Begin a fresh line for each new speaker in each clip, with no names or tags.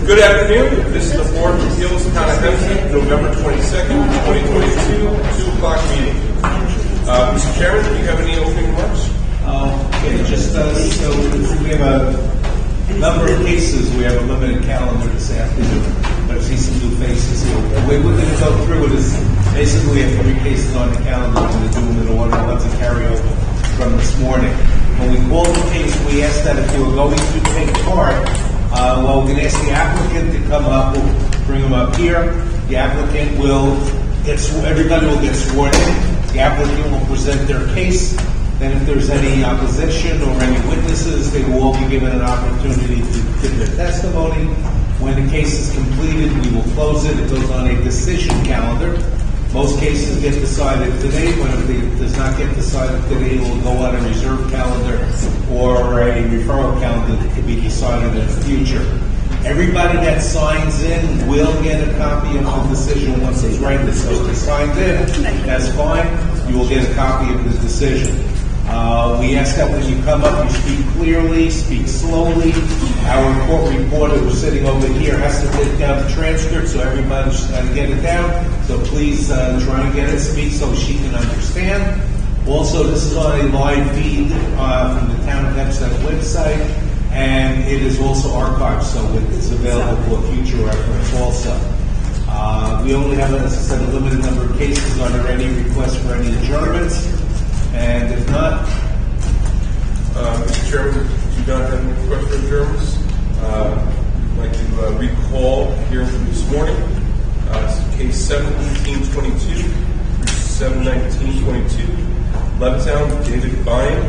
Good afternoon. This is the Board of Appeals, Town of Hempstead, November 22nd, 2022, 2 o'clock meeting. Mr. Chairman, do you have any opening remarks?
Okay, just so we have a number of cases. We have a limited calendar this afternoon, but I see some new faces here. The way we're going to go through it is basically we have 3 cases on the calendar. We're going to do them in order. That's a carryover from this morning. When we called the case, we asked that if you were going to take part, we're going to ask the applicant to come up. We'll bring them up here. The applicant will everybody will get sworn in. The applicant will present their case. Then if there's any opposition or any witnesses, they will all be given an opportunity to give their testimony. When the case is completed, we will close it. It goes on a decision calendar. Most cases get decided today. When it does not get decided today, it will go on a reserve calendar or a referral calendar that can be decided in the future. Everybody that signs in will get a copy of the decision once it's rendered. So if they signed in, that's fine. You will get a copy of the decision. We ask that when you come up, you speak clearly, speak slowly. Our court reporter who's sitting over here has to take down the transcript, so everybody's got to get it down. So please try and get it, speak so she can understand. Also, this is on a live feed from the Town of Hempstead website, and it is also archived, so it's available for future reference also. We only have, as I said, a limited number of cases. Are there any requests for any adjournments? And if not,
Mr. Chairman, do not have any requests for adjournments. I'd like to recall here from this morning, case 71822 through 71922, Levittown, David Bynum,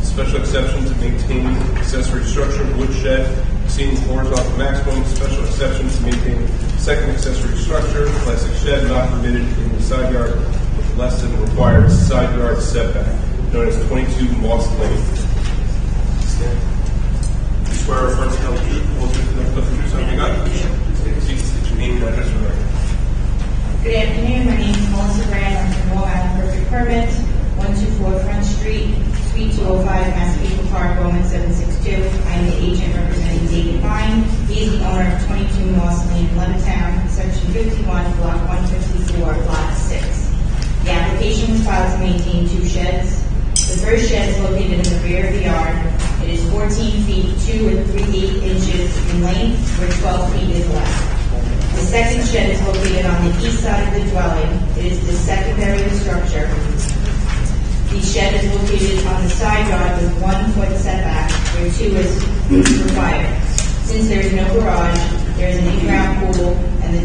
special exception to maintain accessory structure, woodshed, exceeding horizontal maximum, special exception to maintain second accessory structure, plastic shed not permitted in the side yard with less than required side yard setback, known as 22 Moss Lane. You swear or affirm to tell the truth, the whole truth, and nothing but the truth, so help you God? Please state your name and address for the record.
Good afternoon, my name is Melissa Brand, I'm from Long Island Perfect Permit, 124 Front Street, Suite 205, Massapequa Park, Roman 762. I am the agent representing David Vine. He is the owner of 22 Moss Lane in Levittown, Section 51, Block 154, Lot 6. The application was filed to maintain 2 sheds. The first shed is located in the rear of the yard. It is 14 feet 2 3/8 inches in length, where 12 feet is left. The second shed is located on the east side of the dwelling. It is the secondary structure. The shed is located on the side yard with 1 foot setback, where 2 is required. Since there is no garage, there is an in-ground pool, and the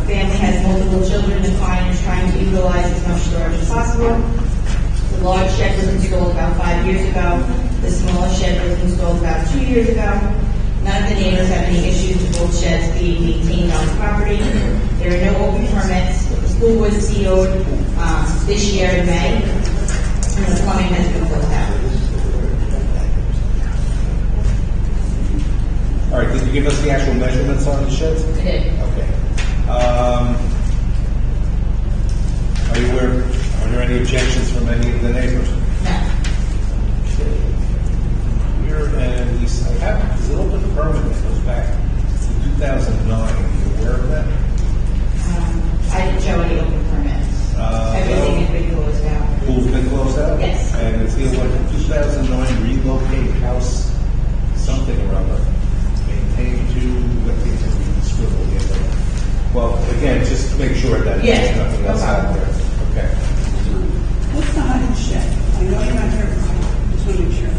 family has multiple children. The client is trying to utilize as much storage as possible. The large shed was installed about 5 years ago. The smaller shed was installed about 2 years ago. None of the neighbors have any issues with both sheds being maintained on the property. There are no open permits. The pool was sealed this year in May, and the plumbing has been built out.
all right, did you give us the actual measurements on the sheds?
I did.
Okay. Are you aware, are there any objections from any of the neighbors?
No.
Here, and I have, there's a little bit of permit that goes back to 2009. Are you aware of that?
I didn't show any open permits. Everything has been closed out.
Pool's been closed out?
Yes.
And it's the 2009 relocate house something or other. Maintained to, what things have been scribbled here. Well, again, just make sure that there's nothing else out there. Okay.
What's the height of the shed? I know you're not here for height, just want to make sure.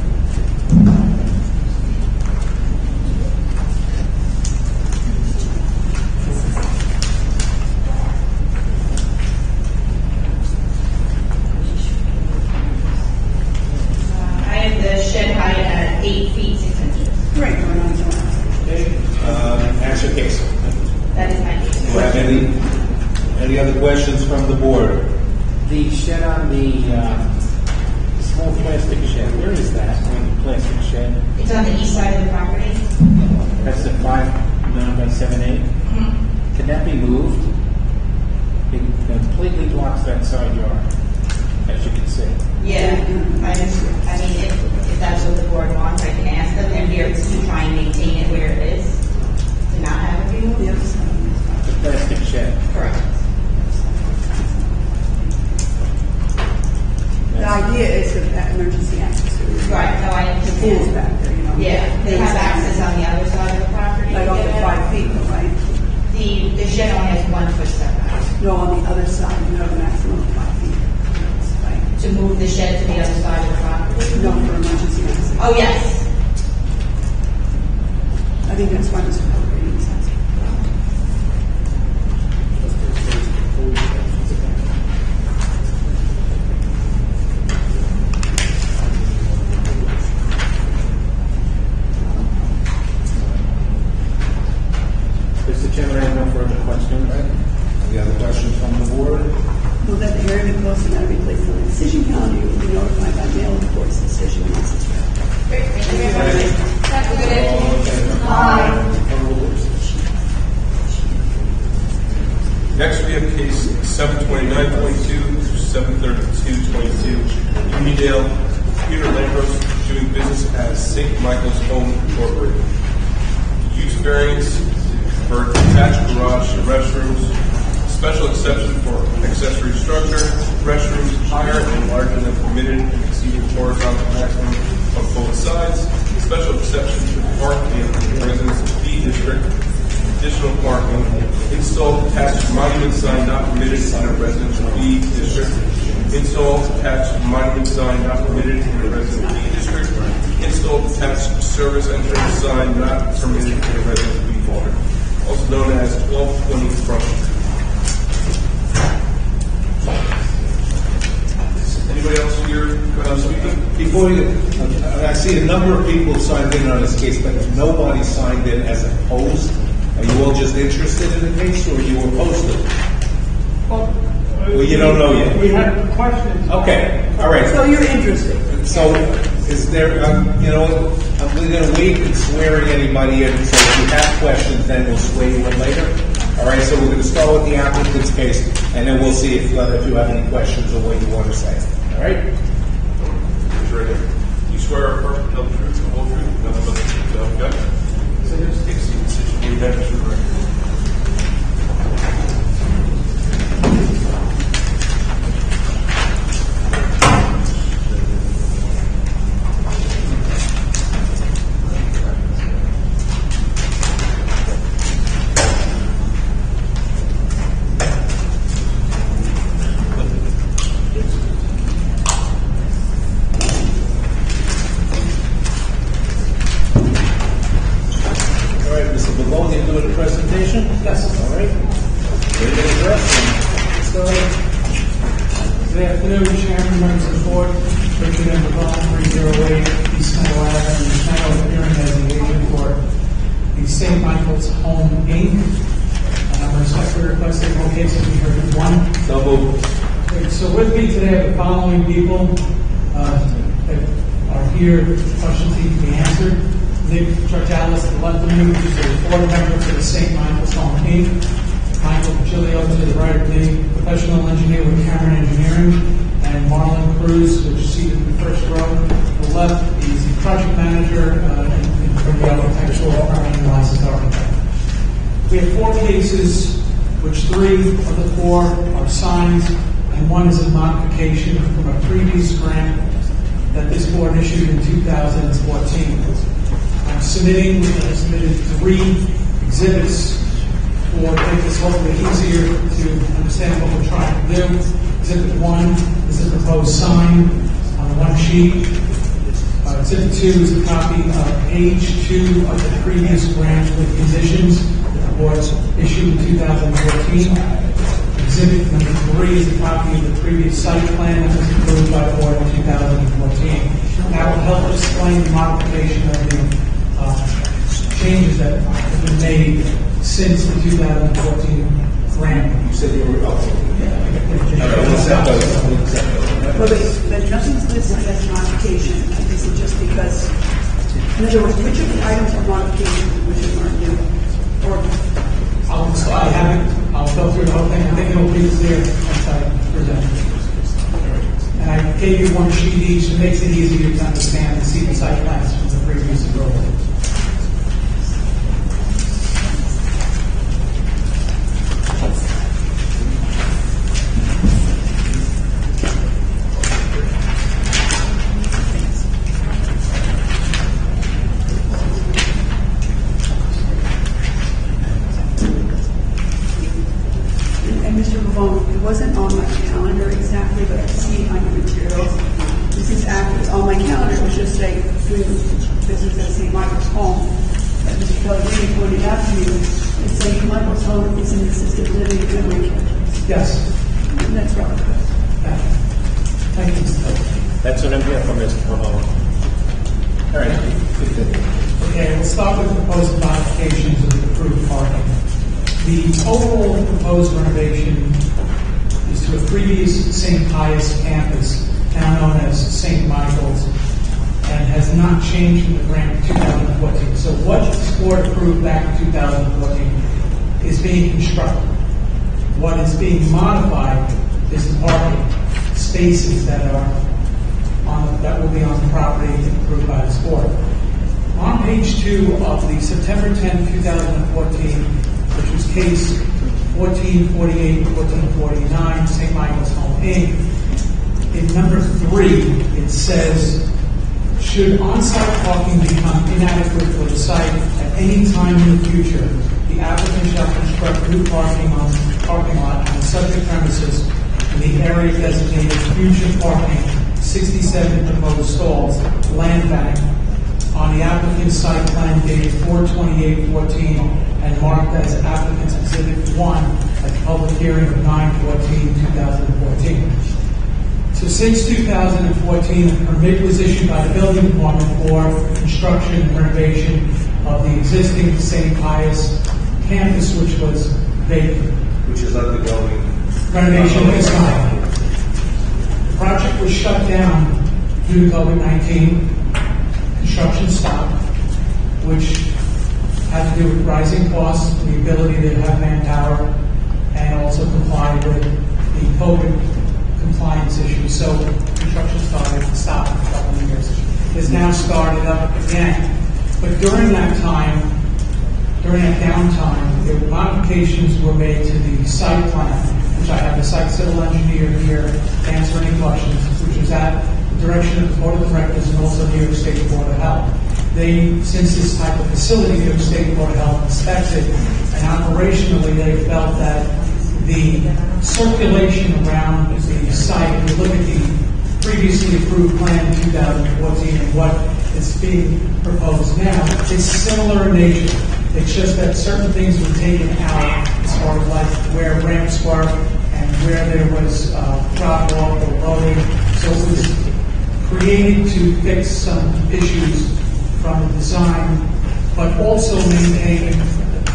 I have the shed height at 8 feet 6 inches.
Great, we're on to that.
Okay. Answer case.
That is my case.
Do you have any other questions from the board?
The shed on the small plastic shed, where is that? The plastic shed?
It's on the east side of the property.
That's the 5'9" by 7'8".
Mm-hmm.
Can that be moved? It completely blocks that side yard, as you can see.
Yeah, I mean, if that's what the board wants, I can ask them. They're here to try and maintain it where it is, to not have it removed.
The other side of this property.
The plastic shed.
Correct.
The idea is to have emergency access to it.
Right, no, I
The pool's
understand.
back there, you know.
Yeah, they have access on the other side of the property.
Like up to 5 feet, right?
The shed only has 1 foot setback.
No, on the other side, you have a maximum of 5 feet. Right?
To move the shed to the other side of the property?
No, for emergency access.
Oh, yes.
I think that's why Mr. Pellegrini is asking.
Mr. Chairman, I have no further questions.
Any other questions from the board?
Will that the hearing be closed and that be placed on the decision calendar? You will be notified by mail of the court's decision once it's ready.
Great, thank you very much. Have a good afternoon. Bye.
Next, we have case 72922 through 73222, Unidale Peter Lambros doing business as St. Michael's Home Incorporated. Use variance for attached garage and restrooms, special exception for accessory structure, restrooms higher and larger than permitted and exceeding horizontal maximum on both sides, special exception to parking in the Residence B District, additional parking, install attached monument sign not permitted in a Residence B District, install attached monument sign not permitted in a Residence B District, install attached service entrance sign not permitted in a Residence B District, also known as 1220 Front Street. Anybody else here speaking?
Before you, I see a number of people signed in on this case, but nobody signed in as opposed. Are you all just interested in the case, or are you opposed to it? Well, you don't know yet.
We had questions.
Okay, all right.
So you're interested?
So, is there, I'm going to wait and swearing anybody in, so if you have questions, then we'll swear you in later. All right, so we're going to start with the applicant's case, and then we'll see if you have any questions or what you want to say. All right?
Raise your right hand. You swear or affirm to tell the truth, the whole truth, and nothing but the truth, so help you God? So just take a seat and sit your name down for the record.
Good afternoon, Chairman, members of the board. Richard M. Bavone, 308 East Meadow Avenue, East Meadow, appearing as the agent for the St. Michael's Home, Inc. I respectfully request that all cases be heard as one.
So moved.
Okay, so with me today are the following people that are here. Questions need to be answered. Nick Chartalis, the left of me, who's the board member for the St. Michael's Home, Inc. Michael Pachilio to the right of me, professional engineer with Cameron Engineering, and Marlon Cruz, which is seated in the first row. To the left, he's the project manager for the architectural firm and licensed architect. We have 4 cases, which 3 of the 4 are signs, and 1 is a modification from a previous grant that this board issued in 2014. I'm submitted 3 exhibits to make this hopefully easier to understand what we're trying to do. Exhibit 1 is a proposed sign on one sheet. Exhibit 2 is a copy of page 2 of the previous grant with conditions that the board issued in 2014. Exhibit number 3 is a copy of the previous site plan that was approved by the board in 2014. That will help explain the modification of the changes that have been made since the 2014 grant.
You said you were up.
But nothing's listed as modification. Is it just because, in other words, which of the items are modifications and which of them are new? Or
I'll go through the whole thing. I think it'll be clear once I present it. And I gave you 1 sheet each. It makes it easier to understand and see the site plans from the previous approval.
Mr. Bavone, it wasn't on my calendar exactly, but I see it on your materials. This is accurate. On my calendar, it was just say, doing business at St. Michael's Home. As Mr. Pellegrini pointed out to you, it's St. Michael's Home is an assisted living and
Yes.
and that's relevant.
Thank you, Mr. Pellegrini.
That's what I'm here for, Mr. Bavone. All right.
Okay, we'll start with the proposed modifications of the approved parking. The overall proposed renovation is to a previous St. Pius campus, now known as St. Michael's, and has not changed from the grant of 2014. So what this board approved back in 2014 is being constructed. What is being modified is the parking spaces that will be on the approved by this board. On page 2 of the September 10, 2014, which was case 1448, 1449, St. Michael's Home Inc., in number 3, it says, should on-site parking become inadequate for the site at any time in the future, the applicant shall construct new parking lot on the subject premises in the area designated future parking, 67 proposed stalls, land bank, on the applicant's site plan dated 4/28/14 and marked as applicant's exhibit 1 at the public hearing of 9/14/2014. So since 2014, a permit was issued by the building department for construction and renovation of the existing St. Pius campus, which was vacant.
Which is undergoing
Renovation is not. The project was shut down due to COVID-19. Construction stopped, which had to do with rising costs, the ability to have manpower, and also comply with the COVID compliance issues. So construction stopped for a couple of years. It's now started up again. But during that time, during that downtime, the modifications were made to the site plan, which I have the site civil engineer here to answer any questions, which was at the direction of the Board of Directors and also New York State Board of Health. They, since this type of facility, New York State Board of Health inspected, and operationally they felt that the circulation around the site, if you look at the previously approved plan in 2014 and what is being proposed now, it's similar in nature. It's just that certain things were taken out as far as like where ramps were and where there was drop off or loading. So it was created to fix some issues from the design, but also maintain the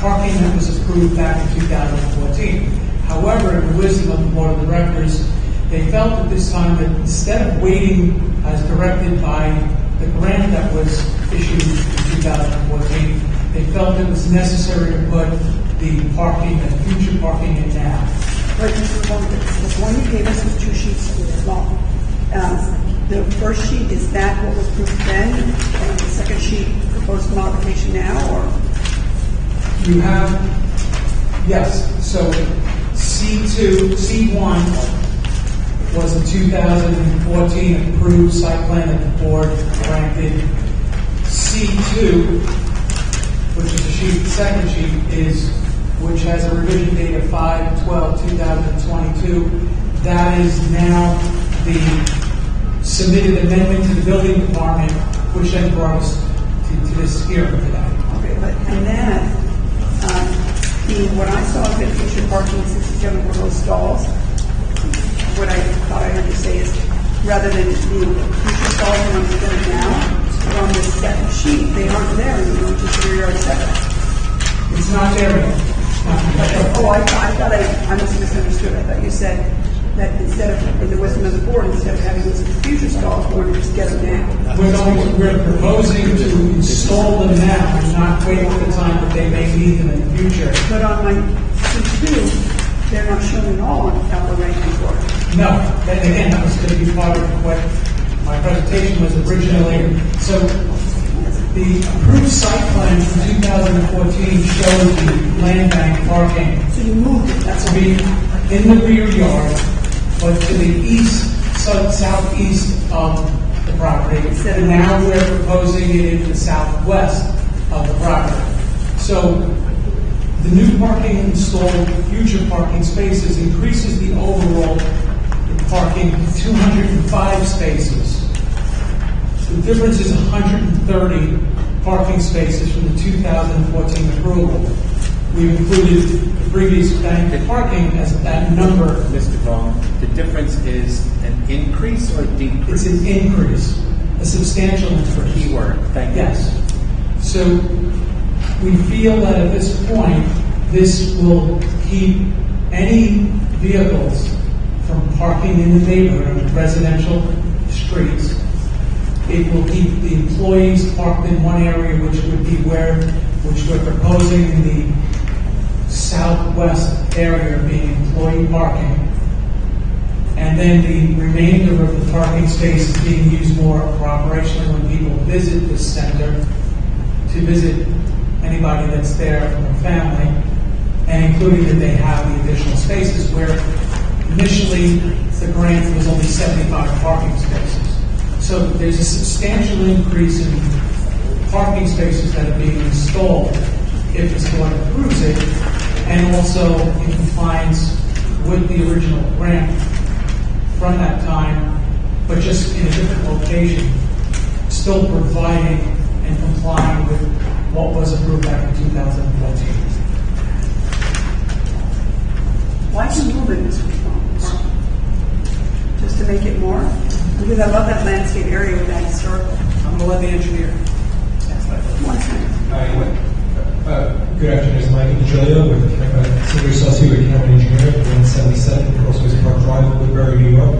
parking that was approved back in 2014. However, in the wisdom of the Board of Directors, they felt at this time that instead of waiting as directed by the grant that was issued in 2014, they felt it was necessary to put the parking, the future parking in now.
Right, Mr. Long, the one you gave us was 2 sheets long. The first sheet, is that what was approved then? And the second sheet, proposed modification now, or?
You have, yes, so C1 was a 2014 approved site plan that the board granted. C2, which is the second sheet, which has a revision date of 5/12/2022. That is now the submitted amendment to the building department, which then brought us to this hearing today.
Okay, but, and then, what I saw is that future parking 67 for those stalls. What I thought I heard you say is, rather than the future stalls on the now, on the second sheet, they aren't there anymore, which is rear yard setback.
It's not there yet.
Oh, I thought I must have misunderstood. I thought you said that instead of, in the wisdom of the board, instead of having those future stalls, we're going to just get them now.
We're proposing to install them now and not wait for the time that they may need them in the future.
But on my C2, they're not shown at all on the upper right-hand corner.
No, then again, that was going to be part of what my presentation was originally. So the approved site plan from 2014 shows the land bank parking
So you moved it, that's
to
all.
be in the rear yard, but to the east, southeast of the property. And now we're proposing it in the southwest of the property. So the new parking installed, future parking spaces increases the overall parking to 205 spaces. The difference is 130 parking spaces from the 2014 approval. We've included the previous bank parking as that number.
Mr. Bone, the difference is an increase or decrease?
It's an increase, a substantial increase.
Keyword, thank you.
Yes. So we feel that at this point, this will keep any vehicles from parking in the neighborhood, residential streets. It will keep the employees parked in one area, which would be which we're proposing in the southwest area being employee parking. And And then the remainder of the parking space is being used more operationally when people visit this center, to visit anybody that's there from their family, and including that they have the additional spaces where initially the grant was only 75 parking spaces. So there's a substantial increase in parking spaces that are being installed if this board approves it, and also in compliance with the original grant from that time, but just in a different location, still providing and complying with what was approved back in 2014.
Why did you move it, Mr. Small? Just to make it more? Because I love that landscape area with that historical.
I'm going to let the engineer answer that.
One second.
Good afternoon, Mike DeGilio with Senior Associate with County Engineer, 177 Crossways Park Drive, Woodbury, New York.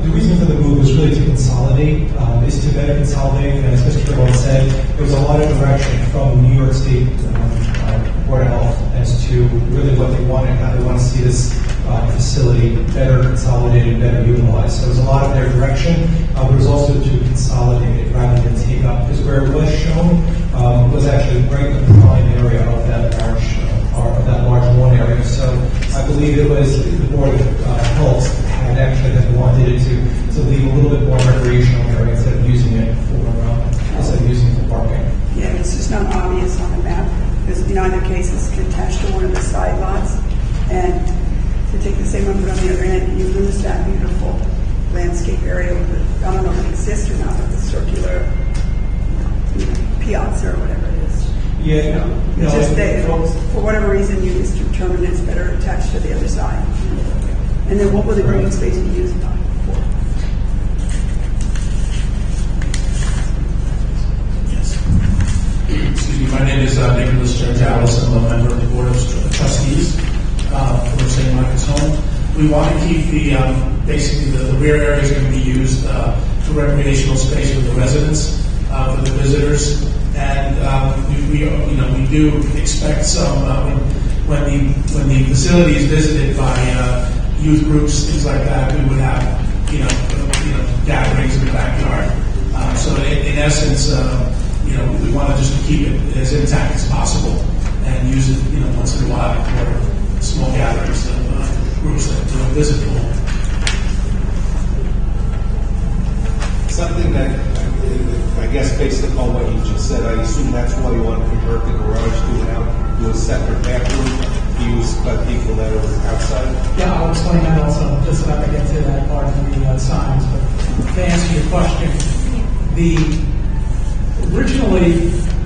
The reason for the move was really to consolidate, is to better consolidate, and as Mr. Trevor said, there was a lot of direction from New York State Board of Health as to really what they wanted, how they want to see this facility better consolidated, better utilized. So there was a lot of their direction, but it was also to consolidate it rather than take up, because where it was shown was actually right in the prime area of that large lawn area. So I believe it was the Board of Health had wanted it to leave a little bit more recreational area instead of using it for parking.
Yeah, it's just not obvious on the map, because in either case, it's attached to one of the side lots, and to take the same one, but on the other end, you lose that beautiful landscape area with the, I don't know if it exists or not, but the circular piazza or whatever it is.
Yeah,
It's just that, for whatever reason, you just determined it's better attached to the other side. And then what will the green space be used for?
Excuse me, my name is Nicholas Gentalis. I'm a member of the Board of Trustees for St. Michael's Home. We want to keep basically the rear area is going to be used for recreational space for the residents, for the visitors, and we do expect some when the facility is visited by youth groups, things like that. We would have gatherings in the backyard. So in essence, we want to just keep it as intact as possible and use it, once in a while for small gatherings of groups that visit the home.
Something that, I guess based upon what you just said, I assume that's why you want to convert the garage to a separate bathroom used by people that are outside?
Yeah, I'll explain that also, just about to get to that part of the signs. But to answer your question, originally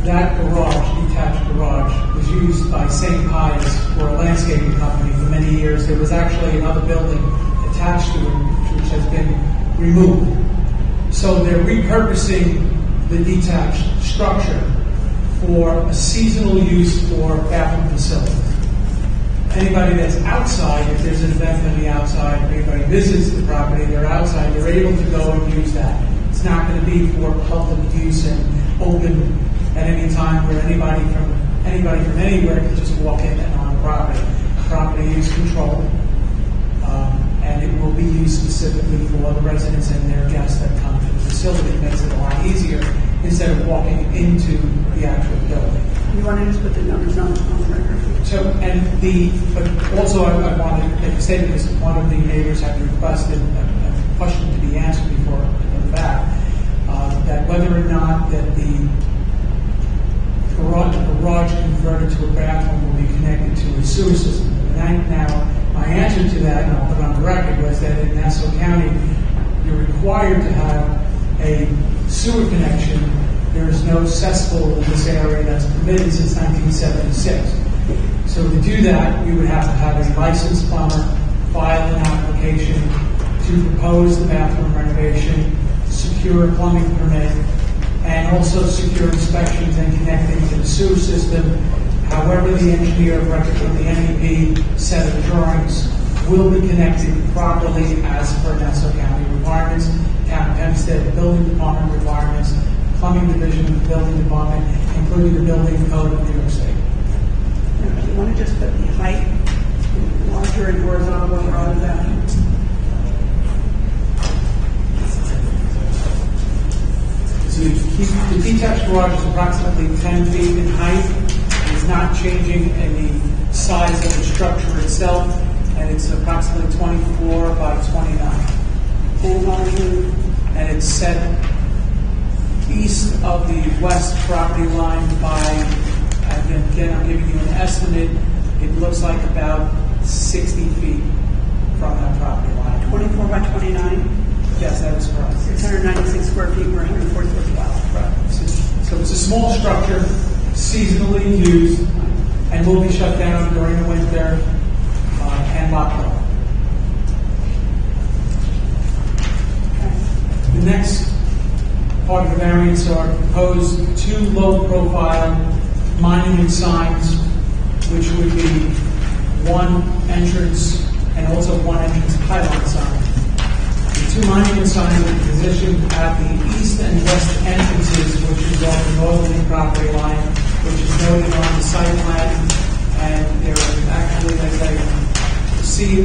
that garage, detached garage, was used by St. Pius for a landscaping company for many years. There was actually another building attached to it, which has been removed. So they're repurposing the detached structure for a seasonal use for bathroom facilities. Anybody that's outside, if there's an event on the outside, if anybody visits the property, they're outside, they're able to go and use that. It's not going to be for public use and open at any time where anybody from anywhere can just walk in and on the property. Property is controlled, and it will be used specifically for the residents and their guests that come to the facility. It makes it a lot easier instead of walking into the actual building.
You want to just put the numbers on the record?
So, but also I want to make a statement, because one of the neighbors had requested a question to be answered before I go back, that whether or not that the garage converted to a bathroom will be connected to a sewer system. And now, my answer to that, and I'll put it on the record, was that in Nassau County, you're required to have a sewer connection. There is no cesspool in this area that's permitted since 1976. So to do that, we would have to have a licensed plumber file an application to propose the bathroom renovation, secure a plumbing permit, and also secure inspections and connecting to the sewer system. However, the engineer of record of the NEP set of drawings will be connected properly as per Nassau County requirements, Town of Hempstead building department requirements, plumbing division of the building department, including the building code of New York State.
You want to just put the height larger and horizontal rather than
The detached garage is approximately 10 feet in height. It's not changing in the size of the structure itself, and it's approximately 24 by 29. And it's set east of the west property line by, again, I'm giving you an estimate, it looks like about 60 feet from that property line.
24 by 29,
Yes, that is correct.
696 square feet per 144 square.
Right. So it's a small structure, seasonally used, and will be shut down during the winter and locked up. The next part of the variance are proposed 2 low-profile monument signs, which would be one entrance and also one entrance pylon sign. The 2 monument signs are positioned at the east and west entrances, which is on the northerly property line, which is noted on the site plan, and they're actually, as I see,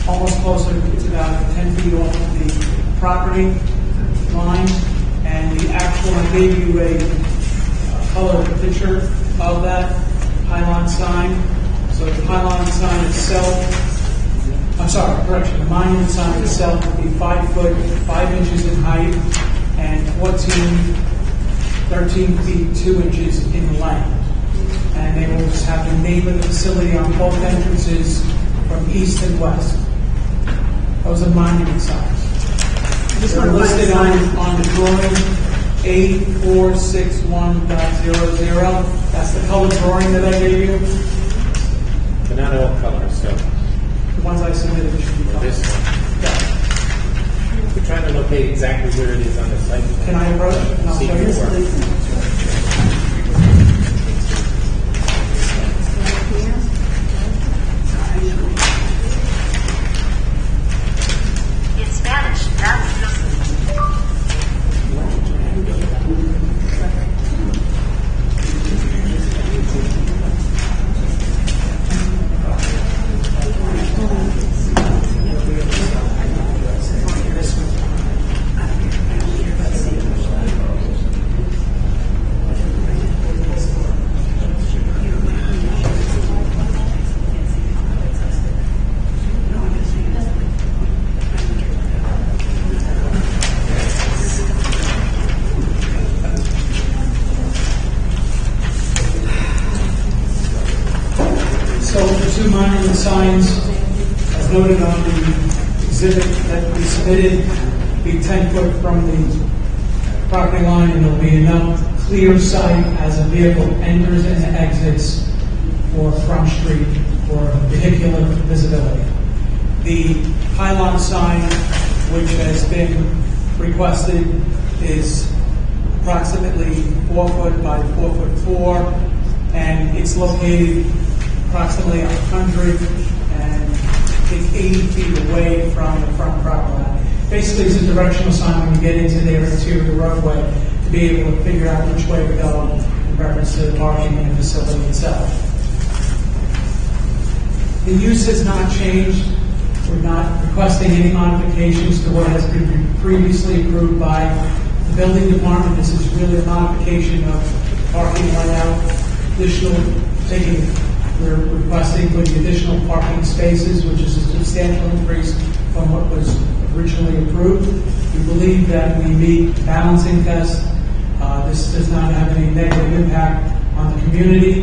almost closer, it's about 10 feet off of the property line, and the actual, I gave you a color picture of that pylon sign. So the pylon sign itself, the monument sign itself will be 5 foot, 5 inches in height, and 13 feet, 2 inches in length. And they will just have the name of the facility on both entrances from east and west. Those are monument signs. They're listed on the drawing A461.00. That's the color drawing that I gave you.
They're not all colors, so
The ones I submitted should be colored.
this one.
Yeah.
We're trying to locate exactly where it is on the site plan.
Can I approach it? And I'll
See
show
your
you.
work.
In Spanish, that's
So the 2 monument signs, as noted on the exhibit that we submitted, be 10 foot from the property line, and there'll be enough clear sight as a vehicle enters and exits for Front Street for vehicular visibility. The pylon sign, which has been requested, is approximately 4 foot by 4 foot 4, and it's located approximately 180 feet away from the front property line. Basically, it's a directional sign when you get into their interior roadway to be able to figure out which way to go in reference to the parking and the facility itself. The use has not changed. We're not requesting any modifications to what has been previously approved by the building department. This is really a modification of parking layout, we're requesting for the additional parking spaces, which is a substantial increase from what was originally approved. We believe that we meet balancing tests. This does not have any negative impact on the community.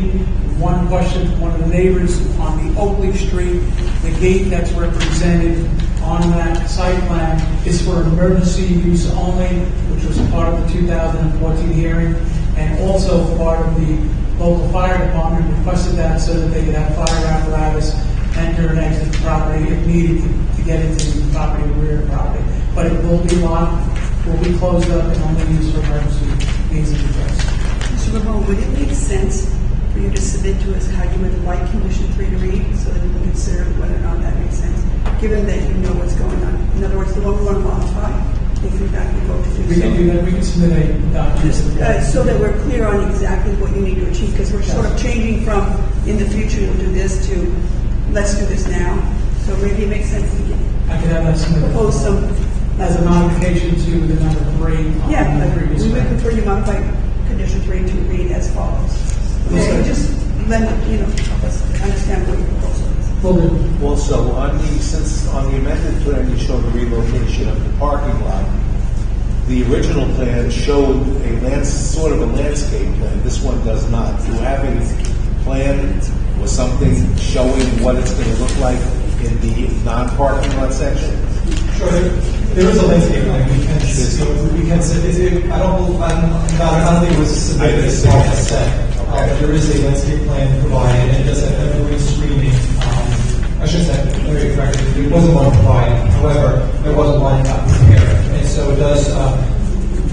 One question from one of the neighbors on the Oakley Street, the gate that's represented on that site plan is for emergency use only, which was part of the 2014 hearing, and also part of the local fire department requested that so that they could have fire apparatus enter and exit the property if needed to get into the property or rear property. But it will be locked, will be closed up, and only used for emergency means of egress.
Mr. Ramon, would it make sense for you to submit to us how you would like condition 3 to read so that we can consider whether or not that makes sense, given that you know what's going on? In other words, the one we want to modify, if in fact you vote to do so.
We can do that. We can submit a document.
So that we're clear on exactly what you need to achieve, because we're sort of changing from in the future you'll do this to let's do this now. So maybe it makes sense to
I could have that submitted.
propose some
as a modification to the number 3 on
Yeah,
the
but
previous
we would
one.
prefer you modify condition 3 to read as follows. Okay,
Okay.
just help us understand what your proposal is.
Will do.
Also, since on the amended plan you showed the relocation of the parking lot, the original plan showed sort of a landscape plan. This one does not. Do you have a plan or something showing what it's going to look like in the non-parking lot section?
Sure, there is a landscape plan, we can say, I don't think it was submitted as well as said. But there is a landscape plan provided, and it does have evergreen screening. I should say, let me correct it, it wasn't one provided, however, there was one not prepared. And so it does,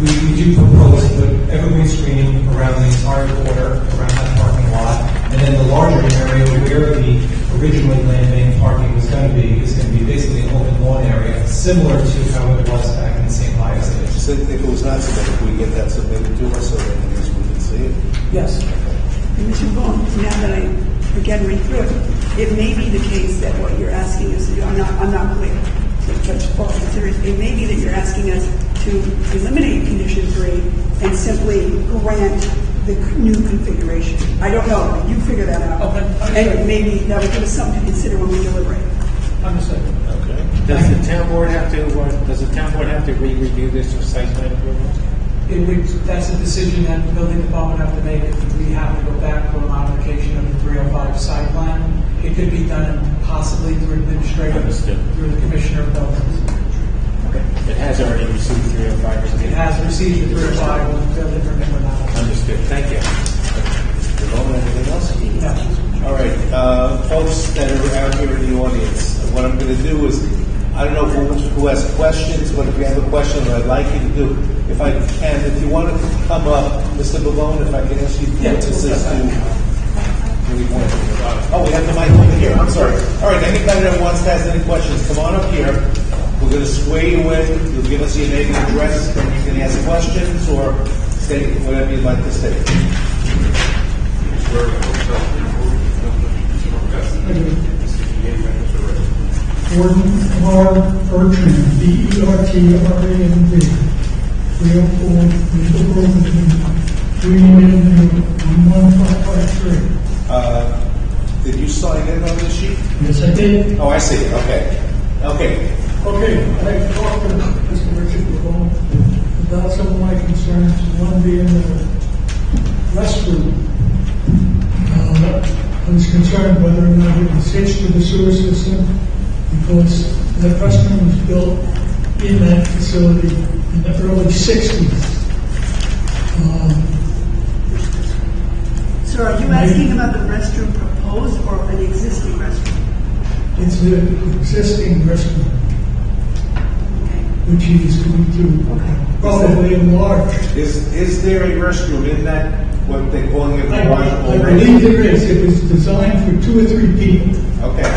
we do propose to put evergreen screening around the entire quarter, around that parking lot, and then the larger area where the originally landing parking was going to be is going to be basically an open lawn area, similar to how it was back in St. Pius.
So if it was not submitted, we get that submitted to us so that I guess we can see it.
Yes.
And Mr. Vaughn, now that I again read through it, it may be the case that what you're asking us to do, I'm not clear. So Judge Paul, it may be that you're asking us to eliminate condition 3 and simply grant the new configuration. I don't know. You figure that out.
Okay.
And maybe that would give us something to consider when we deliberate.
Understood.
Okay.
Does the town board have to re-review this for site plan approval?
That's a decision that the building department have to make. If we have to go back for a modification of the 305 site plan, it could be done possibly through administrative,
Understood.
through the commissioner of buildings.
Okay. It has already received 305, isn't
It has received the 305 with building permit without.
Understood. Thank you.
Mr. Bowman, anything else?
No.
All right, folks that are out here in the audience, what I'm going to do is, I don't know who has questions, but if you have a question, what I'd like you to do, if I can, if you want to come up, Mr. Bavone, if I can ask you to assist Oh, we have the mic over here. I'm sorry. All right, anybody that wants to ask any questions, come on up here. We're going to swear you in. You'll give us your name and address, and you can ask questions or say whatever you'd like to say.
Gordon R. Bertrand, B-E-R-T-R-A-N-D, 304 Maple Grove Avenue, Green Avenue, 11553.
Did you sign in on this sheet?
Yes, I did.
Oh, I see it. Okay.
Okay, I talked to Mr. Richard Levone about some of my concerns, one being the restroom. I was concerned whether or not it was hitched to the sewer system, because that restroom was built in that facility in the early 60s.
So are you asking about the restroom proposed or an existing restroom?
It's an existing restroom, which he is going to probably enlarge.
Is there a restroom in that, what they're calling a garage
I
already?
believe there is. It was designed for 2 or 3 people.
Okay.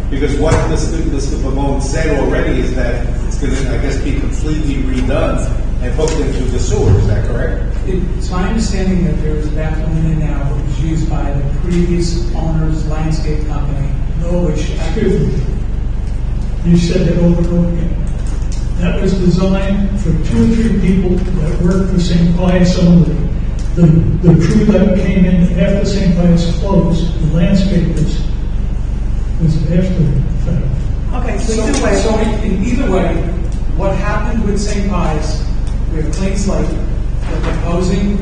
Because what Mr. Pavone said already is that it's going to, I guess, be completely redone and hooked into the sewer. Is that correct?
It's my understanding that there is a bathroom in there now that was used by the previous owner's landscape company.
No, excuse me. You said that over and over again. That was designed for 2 or 3 people that worked for St. Pius only. The crew that came in after St. Pius closed, the landscapers, was after the fact.
Okay, so
So,
either way.
so in either way, what happened with St. Pius, we have a clean slate. They're proposing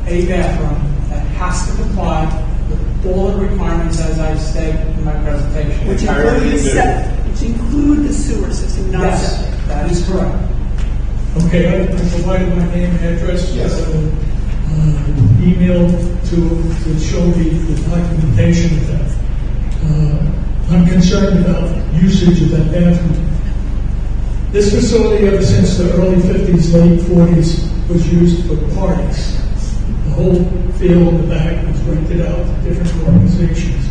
a bathroom that has to comply with all the requirements as I stated in my presentation.
Which include the sewer system, not
Yes,
septic.
that is correct.
Okay, I provided my name and address,
Yes.
email to show the documentation of that. I'm concerned about usage of that bathroom. This facility, ever since the early 50s, late 40s, was used for parties. The whole field in the back was rented out to different organizations.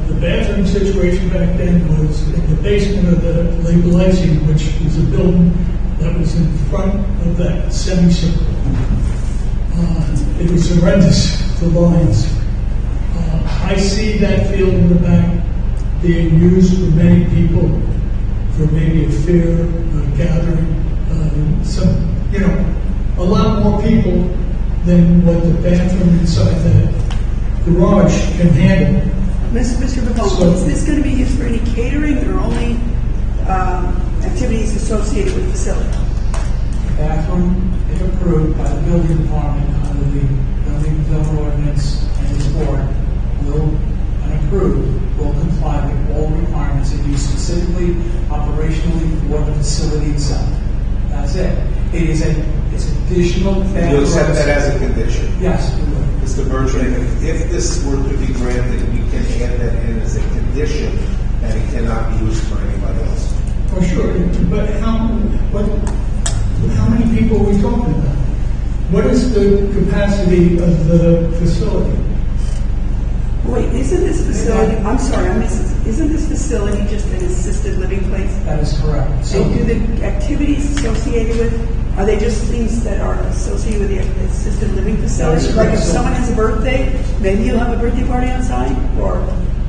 The bathroom situation back then was in the basement of the Labelizing, which was a building that was in front of that semicircle. It was horrendous, the lines. I see that field in the back being used for many people for maybe a fair gathering, a lot more people than what the bathroom inside the garage can handle.
Mr. Pavone,
So-
is this going to be used for any catering or only activities associated with the facility?
Bathroom, if approved by the building department under the building zone ordinance and this board, and approved, will comply with all requirements and used specifically operationally for the facility itself. That's it. It's additional bathrooms.
You accept that as a condition?
Yes, we would.
Mr. Bertrand, if this were to be granted, we can add that in as a condition that it cannot be used for anybody else.
Oh, sure, but how many people are we talking about? What is the capacity of the facility?
Wait, isn't this facility, I'm sorry, isn't this facility just an assisted living place?
That is correct.
So do the activities associated with, are they just things that are associated with the assisted living facility?
That is
Like if
correct.
someone has a birthday, maybe you'll have a birthday party outside, or?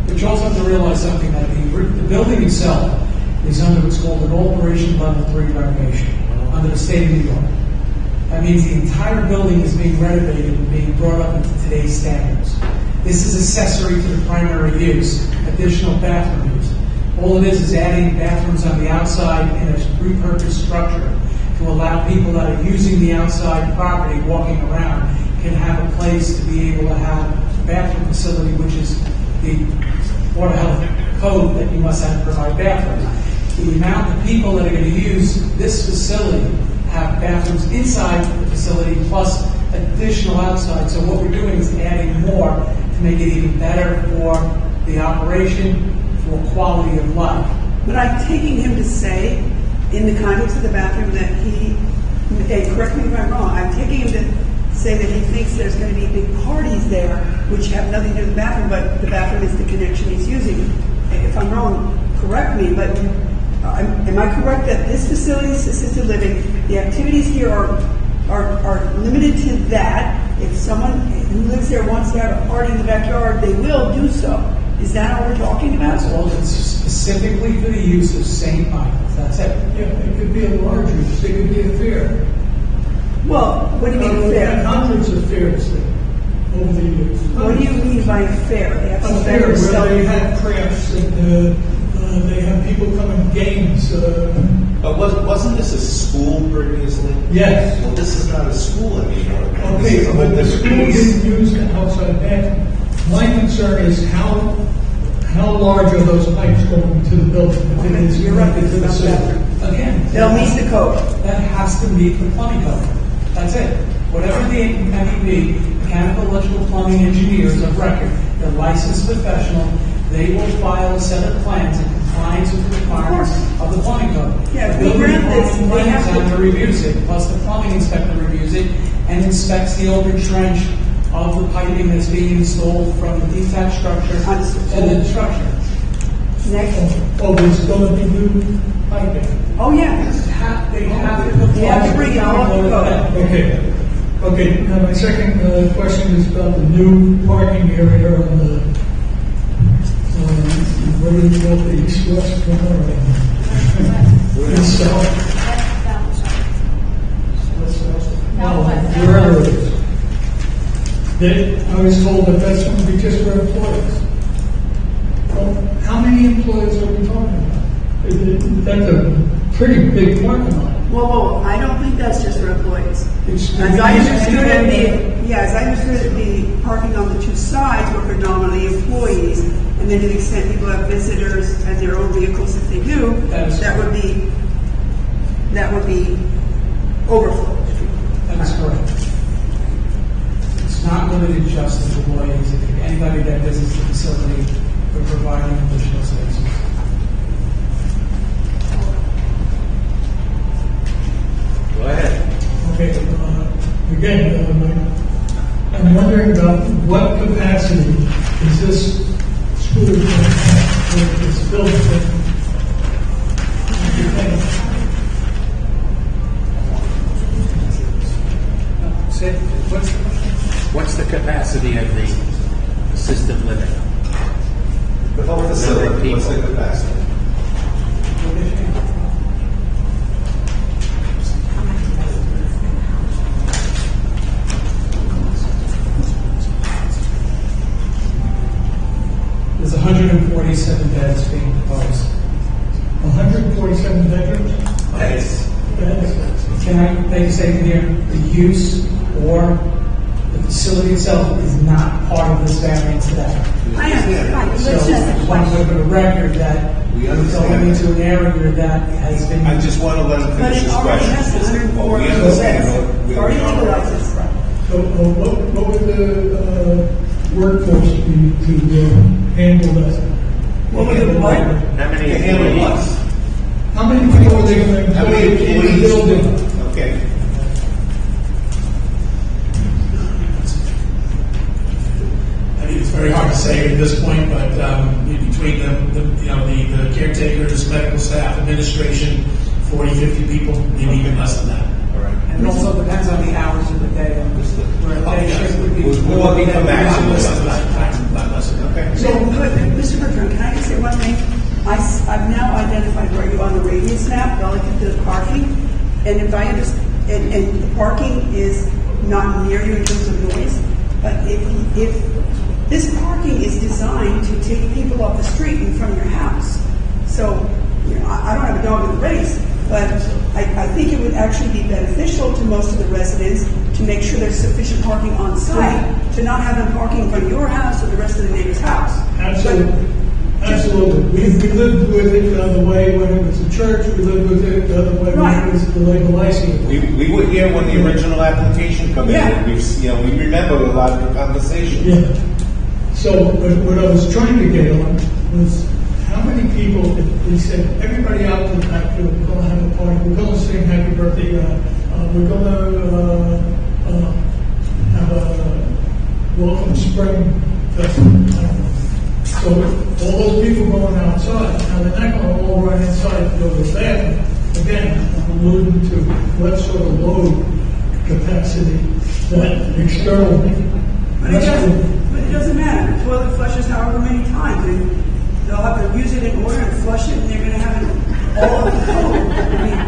But you also have to realize something, that the building itself is under what's called an Operation Level 3 renovation, under the state of New York. That means the entire building is being renovated and being brought up into today's standards. This is accessory to the primary use, additional bathroom use. All it is adding bathrooms on the outside in a repurposed structure to allow people that are using the outside property, walking around, can have a place to be able to have a bathroom facility, which is the Board of Health code that you must have to provide bathrooms. The amount of people that are going to use this facility have bathrooms inside the facility plus additional outside. So what we're doing is adding more to make it even better for the operation, for quality of life.
But I'm taking him to say, in the context of the bathroom, that and correct me if I'm wrong, I'm taking him to say that he thinks there's going to be big parties there, which have nothing to do with the bathroom, but the bathroom is the connection he's using. If I'm wrong, correct me, but am I correct that this facility is assisted living, the activities here are limited to that? If someone who lives there wants to have a party in the backyard, they will do so. Is that what we're talking about?
That's all. It's specifically for the use of St. Michael's. That's it.
Yeah, it could be a large use, it could be a fair.
Well, what do you mean
We've had
fair?
hundreds of fairs there over the years.
What do you mean by a fair? They have
A
some
fair
vendors
where
selling.
they have crafts and they have people come and games.
But wasn't this a school previously?
Yes.
Well, this is not a school anymore. This
Okay,
is a whole
but the
different
school
piece.
didn't use the outside bathroom. My concern is how large are those pipes going to the building? If it is
You're right,
connected to the
it's about
system.
Again,
They'll meet the code.
that has to meet the plumbing code. That's it. Whatever the MEP, mechanical, electrical, plumbing engineers of record, they're licensed professional, they will file a set of plans in compliance with the requirements of the plumbing code.
Yeah,
The
if we
building
grant this,
department
they have
planning
to-
time reviews it, plus the plumbing inspector reviews it and inspects the open trench of the piping that's being installed from the detached structure to the structure.
Next.
Oh, there's going to be new piping.
Oh, yeah.
They have to comply.
You have to bring it all up to code.
Okay. Okay, now my second question is about the new parking area on the, what do you call it, the east-west corner? East south? Wherever it is. I was told that that's going to be just for employees. Well, how many employees are we talking about? That's a pretty big parking lot.
Whoa, I don't think that's just for employees.
It's-
As I understood it, the parking on the two sides were predominantly employees, and then to the extent people have visitors as their own vehicles, if they do, that would be overflow.
That is correct. It's not limited just to employees. It could be anybody that visits the facility for providing additional spaces.
Go ahead.
Okay, again, I'm wondering about what capacity is this school going to have for this building?
stated here, the use or the facility itself is not part of this variance today.
I understand, right, but
So,
that's just
I
a
just want to
question.
put a record that
We
we're
understand.
going into an area that has been.
I just want to let him
But
finish
it
his
already
question.
has 104
We understand.
It's already legalized this.
So what would the workforce be to handle that?
What would the what?
How many
To handle
employees?
what?
How many people are they going to
How many
employ in the
employees?
building?
Okay.
I mean, it's very hard to say at this point, but between the caretakers, medical staff, administration, 40, 50 people, maybe even less than that.
All right.
And it also depends on the hours of the day. Where a day shift would be.
We're looking for maximum.
Not less than that.
Okay.
So, but, Mr. Bertrand, can I just say one thing? I've now identified where you are on the radius map relative to the parking, and if I understand, and the parking is not near you in terms of noise, but if this parking is designed to take people off the street in front of your house, so, I don't have a dog in the race, but I think it would actually be beneficial to most of the residents to make sure there's sufficient parking on site, to not have them parking in front of your house or the rest of the neighbor's house.
Absolutely. Absolutely. We lived with it the other way when it was a church. We lived with it the other way when it was the legalizing.
We were here when the original application came in.
Yeah.
We remember a lot of the conversations.
Yeah. So what I was trying to get on was how many people, they said, everybody out to the back, we're going to have a party, we're going to sing happy birthday, we're going to have a welcome spring festival. I don't know. So all those people going outside, now they're not going to all run inside to go to the bathroom. Again, I'm alluding to what sort of load capacity that external.
But it doesn't matter. The toilet flushes however many times, and they'll have to use it in order and flush it, and they're going to have it all of the code. I mean,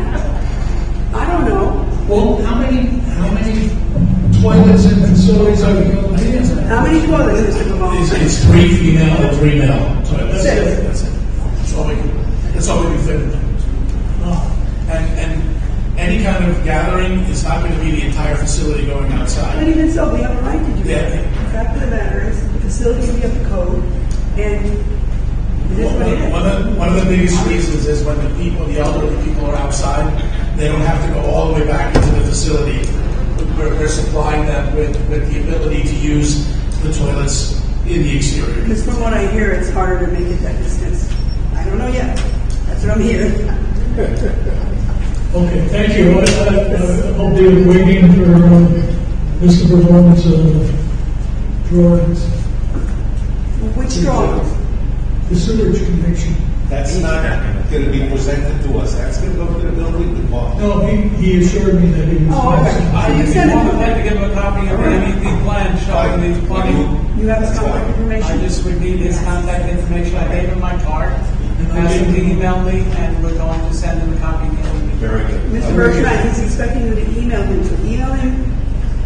I don't know.
Well, how many toilets and facilities are we going to be in?
How many toilets, Mr. Pavone?
It's 3 female and 3 male toilets.
Six.
That's it. That's all we can fit in. And any kind of gathering is not going to be the entire facility going
But
outside.
even so, we have a right to do that.
Yeah.
The fact of the matter is, the facility will be up to code, and it is what it is.
One of the biggest reasons is when the elderly people are outside, they don't have to go all the way back into the facility. We're supplying them with the ability to use the toilets in the exterior.
Because from what I hear, it's harder to make it that distance. I don't know yet. That's what I'm hearing.
Okay, thank you. I'll be waiting for Mr. Pavone's drawings.
Which drawings?
The sewage connection.
That's not going to be presented to us. That's going to go to the building department.
No, he assured me that he was.
Oh, okay. So you sent
I'd
it.
like to give him a copy of the MEP plan showing these plenty.
You have his contact
I
information?
just would need his contact information. I gave him my card, asked him to email me, and we're going to send him a copy of the MEP.
Very good.
Mr. Bertrand, he's expecting you to email him, so email him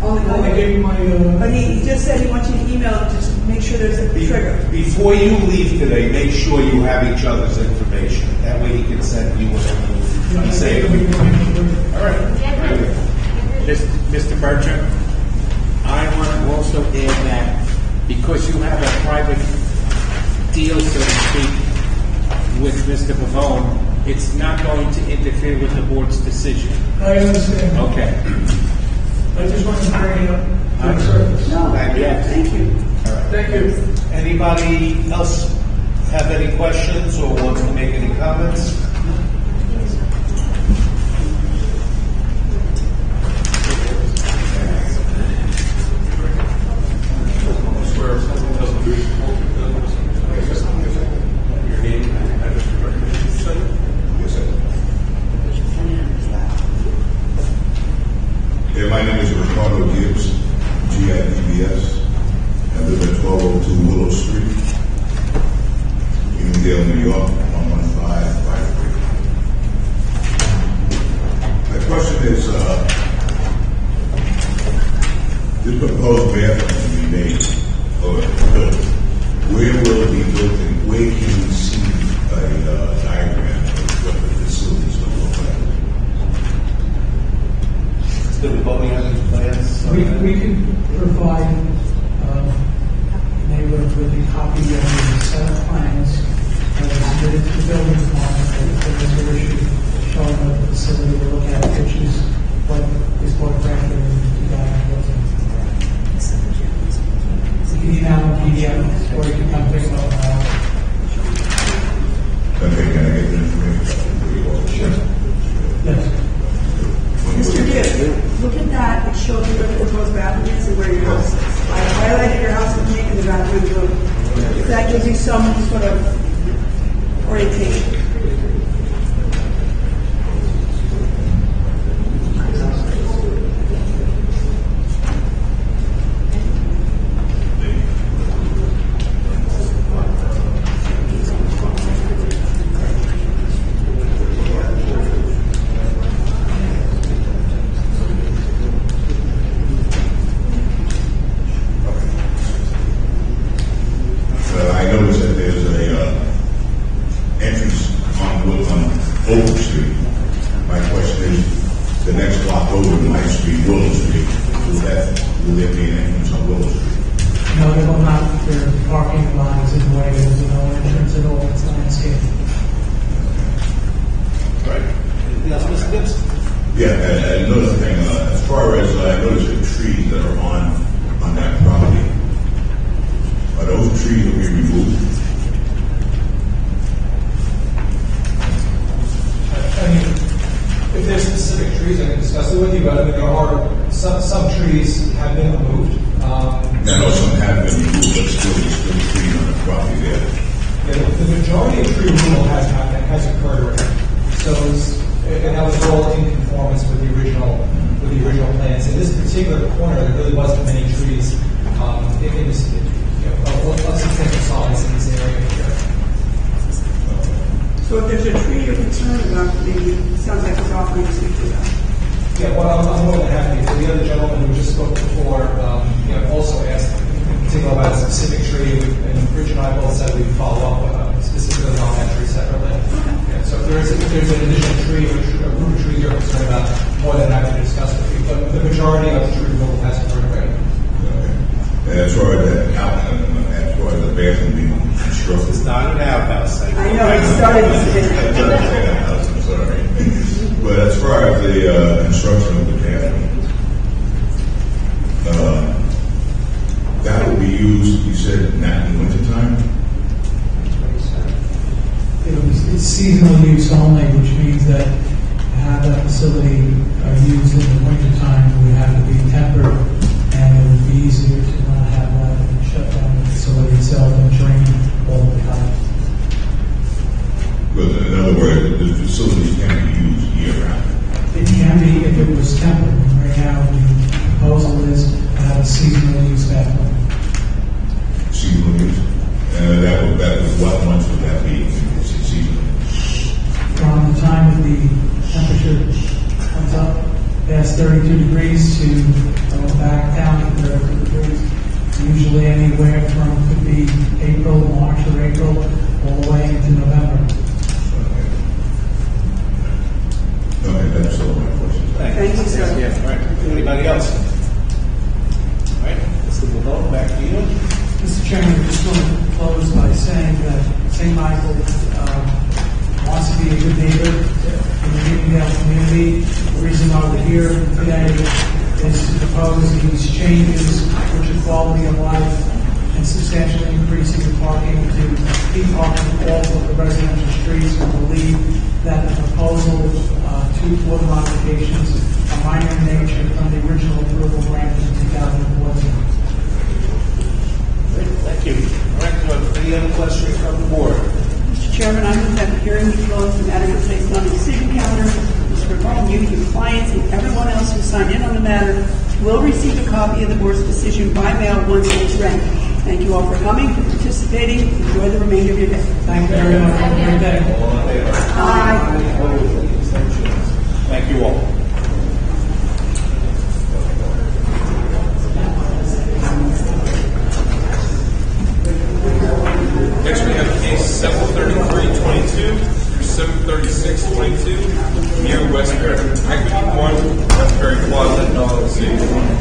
on the
I gave him my,
But he just said he wants you to email him, just make sure there's a trigger.
Before you leave today, make sure you have each other's information. That way he can send you whatever you say. All right. Very good.
Mr. Bertrand, I want to also add that because you have a private deal, so to speak, with Mr. Pavone, it's not going to interfere with the board's decision.
I understand.
Okay.
I just wanted to bring it up to the surface.
No,
Thank you.
thank you.
All right.
Thank you.
Anybody else have any questions or wants to make any comments?
Swear someone doesn't do your name and address for record. Yes, sir.
Yeah, my name is Ricardo Gibbs, Gibbs. I live at 1202 Willow Street, Uniondale, New York, 11553. My question is, this proposed bathroom to be made or built, where will it be built and where can you see a diagram of what the facilities will look like? Oak Street. My question is, the next block over, my street, Willow Street, will there be an entrance on Willow Street?
No, they will not, their parking lot is in the way, there's no entrance at all, it's landscape.
Right. Anything else, Mr. Gibbs?
Yeah, and another thing, as far as I noticed the trees that are on that property, are those trees will be removed?
I mean, if there's specific trees, I can discuss it with you, but I mean, there are, some trees have been removed.
I know some have been removed, but still, there's still trees on the property there.
Yeah, the majority of tree removal has happened, has occurred already. So and that was all in conformance with the original plans. In this particular corner, there really wasn't many trees. It was, a substantial size in this area here.
So if there's a tree you're concerned about, maybe, it sounds like it's offering to speak to that.
Yeah, well, I'm more than happy. So the other gentleman who just spoke before, also asked in particular about a specific tree, and Rich and I both said we'd follow up specifically on that tree separately. Yeah, so if there's an additional tree or a group of trees you're concerned about, more than happy to discuss with you. But the majority of the tree removal has occurred already.
And as far as the bathroom being constructed.
It's not an outhouse.
I know, it started with
I'm sorry. But as far as the construction of the bathroom, that will be used, you said, not in the wintertime?
It's seasonal use only, which means that to have that facility used in the wintertime, it would have to be tempered, and it would be easier to not have that and shut down the facility itself and drain all the time.
But in other words, the facilities can be used year-round.
It can be if it was tempered. Right now, the proposal is to have a seasonal use bathroom.
Seasonal use? That was what months would that be? Seasonal?
From the time that the temperature comes up past 32 degrees to back down to 32 degrees. Usually anywhere from, could be April, March, or April, all the way into November.
Okay, that's all my questions.
Thank you, sir.
Yeah, all right. Anybody else? All right, Mr. Bavone, back to you.
Mr. Chairman, I just want to close by saying that St. Michael wants to be a good neighbor in the Uniondale community. The reason why we're here today is to propose these changes, which are quality of life and substantially increasing the parking to keep parking all of the residential streets. We believe that the proposal two water modifications are minor in nature from the original approval granted in 2014.
Thank you. All right, any other questions from the board?
Mr. Chairman, I move that the hearing be closed and matter be placed on the decision calendar. Mr. Bavone, you, your clients, and everyone else who signed in on the matter will receive a copy of the board's decision by mail once it is ready. Thank you all for coming, for participating. Enjoy the remainder of your day.
Thank you very much. Have a great day.
All in favor?
Aye.
Thank you all.
Next, we have case 73322 through 73622, near Westbury. Equity 1, Westbury Plaza, LLC.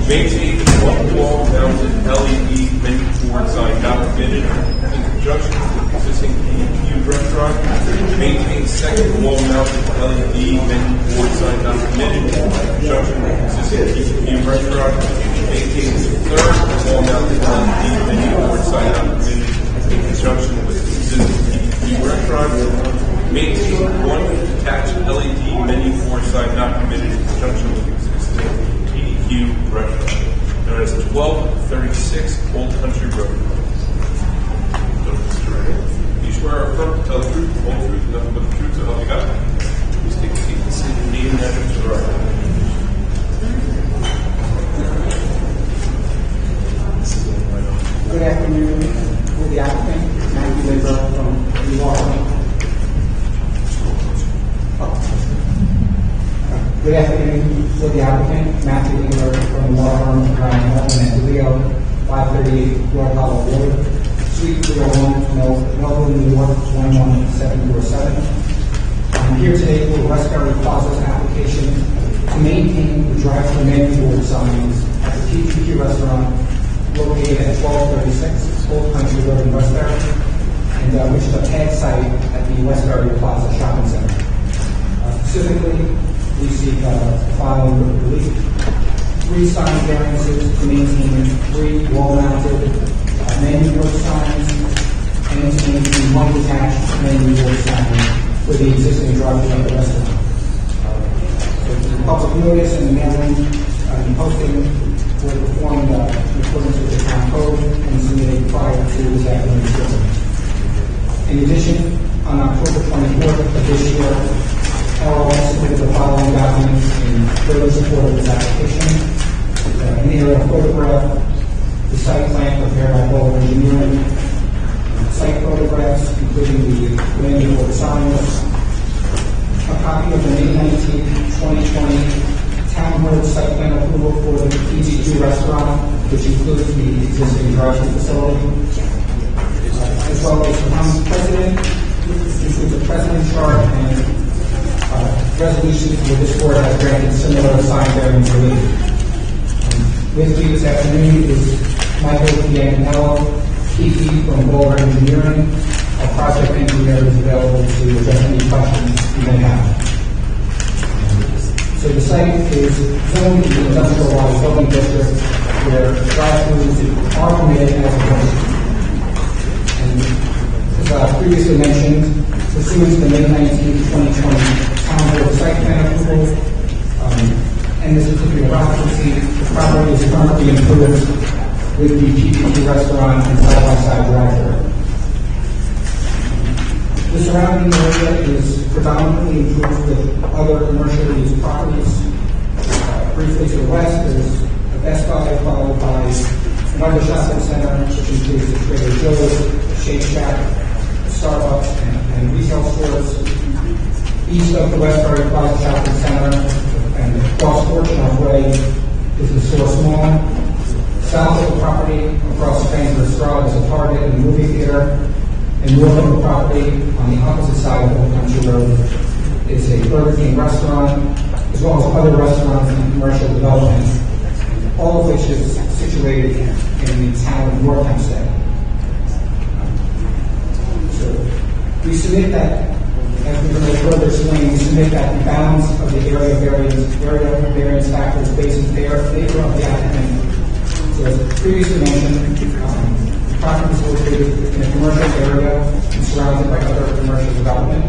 Maintain the 12-wall mounted LED menu board sign not permitted in conjunction with the existing Pt2 restaurant. Maintain second wall mounted LED menu board sign not permitted in conjunction with the existing Pt2 restaurant. Maintain third wall mounted LED menu board sign not permitted in conjunction with the existing Pt2 restaurant. Maintain one detached LED menu board sign not permitted in conjunction with the existing Pt2 restaurant, known as 1236 Old Country Road. You swear or affirm to tell the truth, the whole truth, and nothing but the truth, so help you God. Please take a seat and say the name and address to the record.
Good afternoon, with the applicant, Matthew Labor from New Orleans. Good afternoon, with the applicant, Matthew Labor from New Orleans, Ryan Home and Leo, 538 Lord Hollow Road, Suite 301, Melbourne, New York, 21747. I'm here today for Westbury Plaza's application to maintain the drive-through menu board signs at the Pt2 restaurant located at 1236 Old Country Road in Westbury, and which is a pad site at the Westbury Plaza Shopping Center. Specifically, we seek the following relief: 3 sign variances to maintain 3 wall-mounted menu board signs, and to maintain 1 detached menu board sign for the existing drive-through of the restaurant. The public notice and mailing and posting were performed in accordance with the town code and submitted prior to this afternoon's. In addition, on October 24th of this year, LRO submitted the following documents in further support of this application: an aerial photograph, the site plan prepared by Bowl Engineering, site photographs including the menu board signs, a copy of the May 19, 2020 Town Board site plan approval for the Pt2 restaurant, which includes the existing drive-through facility, as well as the town president, which includes a president chart and resolutions where this board has granted similar sign variance relief. With me this afternoon is Michael Biancanello, PT from Boulder Engineering. Our project engineer is available to address any questions you may have. So the site is zoned in the industrial zoning district where drive-throughs are permitted as opposed. And as previously mentioned, pursuant to the May 19, 2020 Town Board site plan approval, and this certificate of occupancy, the property is currently improved with the Pt2 restaurant and side-by-side drive-through. The surrounding area is predominantly improved with other commercially used properties. Briefly to the west, there's a Best Buy followed by another shopping center, which includes the Trader Joe's, Shake Shack, Starbucks, and retail stores. East of the Westbury Plaza Shopping Center and across Fortune Way is the Source Mall. South of the property, across Frankfurt Stroud, is a Target and movie theater. And north of the property, on the opposite side of Old Country Road, is a Burger King restaurant, as well as other restaurants and commercial development, all of which is situated in the town of North Hempstead. So we submit that, as we will further explain, we submit that the balance of the area variance factors based in favor of the applicant. So as previously mentioned, the property is located in a commercial area and surrounded by other commercial development.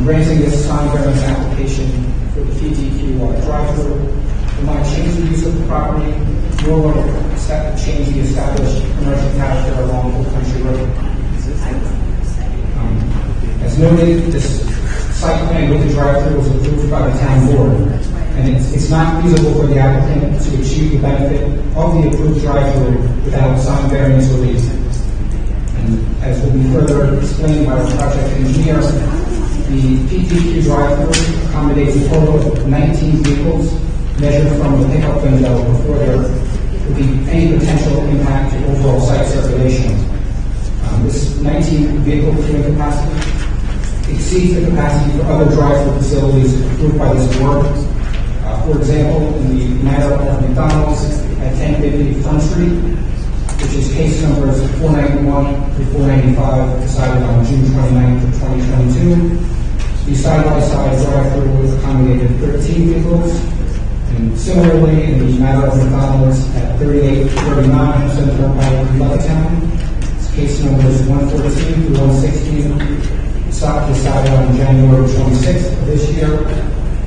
Granting this sign variance application for the Pt2 drive-through will not change the use of the property, nor will it change the established commercial character along Old Country Road. As noted, this site plan with the drive-through was approved by the town board, and it's not feasible for the applicant to achieve the benefit of the approved drive-through without sign variance relief. And as will be further explained by our project engineer, the Pt2 drive-through accommodates a total of 19 vehicles measured from the pickup window before there would be any potential impact to overall site circulation. This 19 vehicle queuing capacity exceeds the capacity for other drive-through facilities approved by this board. For example, in the matter of McDonald's at 1050 Front Street, which is case numbers 491 through 495, decided on June 29th of 2022. The side-by-side drive-through accommodated 13 vehicles. And similarly, in the matter of McDonald's at 3839 Central Pike, Levittown, case numbers 114 through 116, decided on January 26th of this year.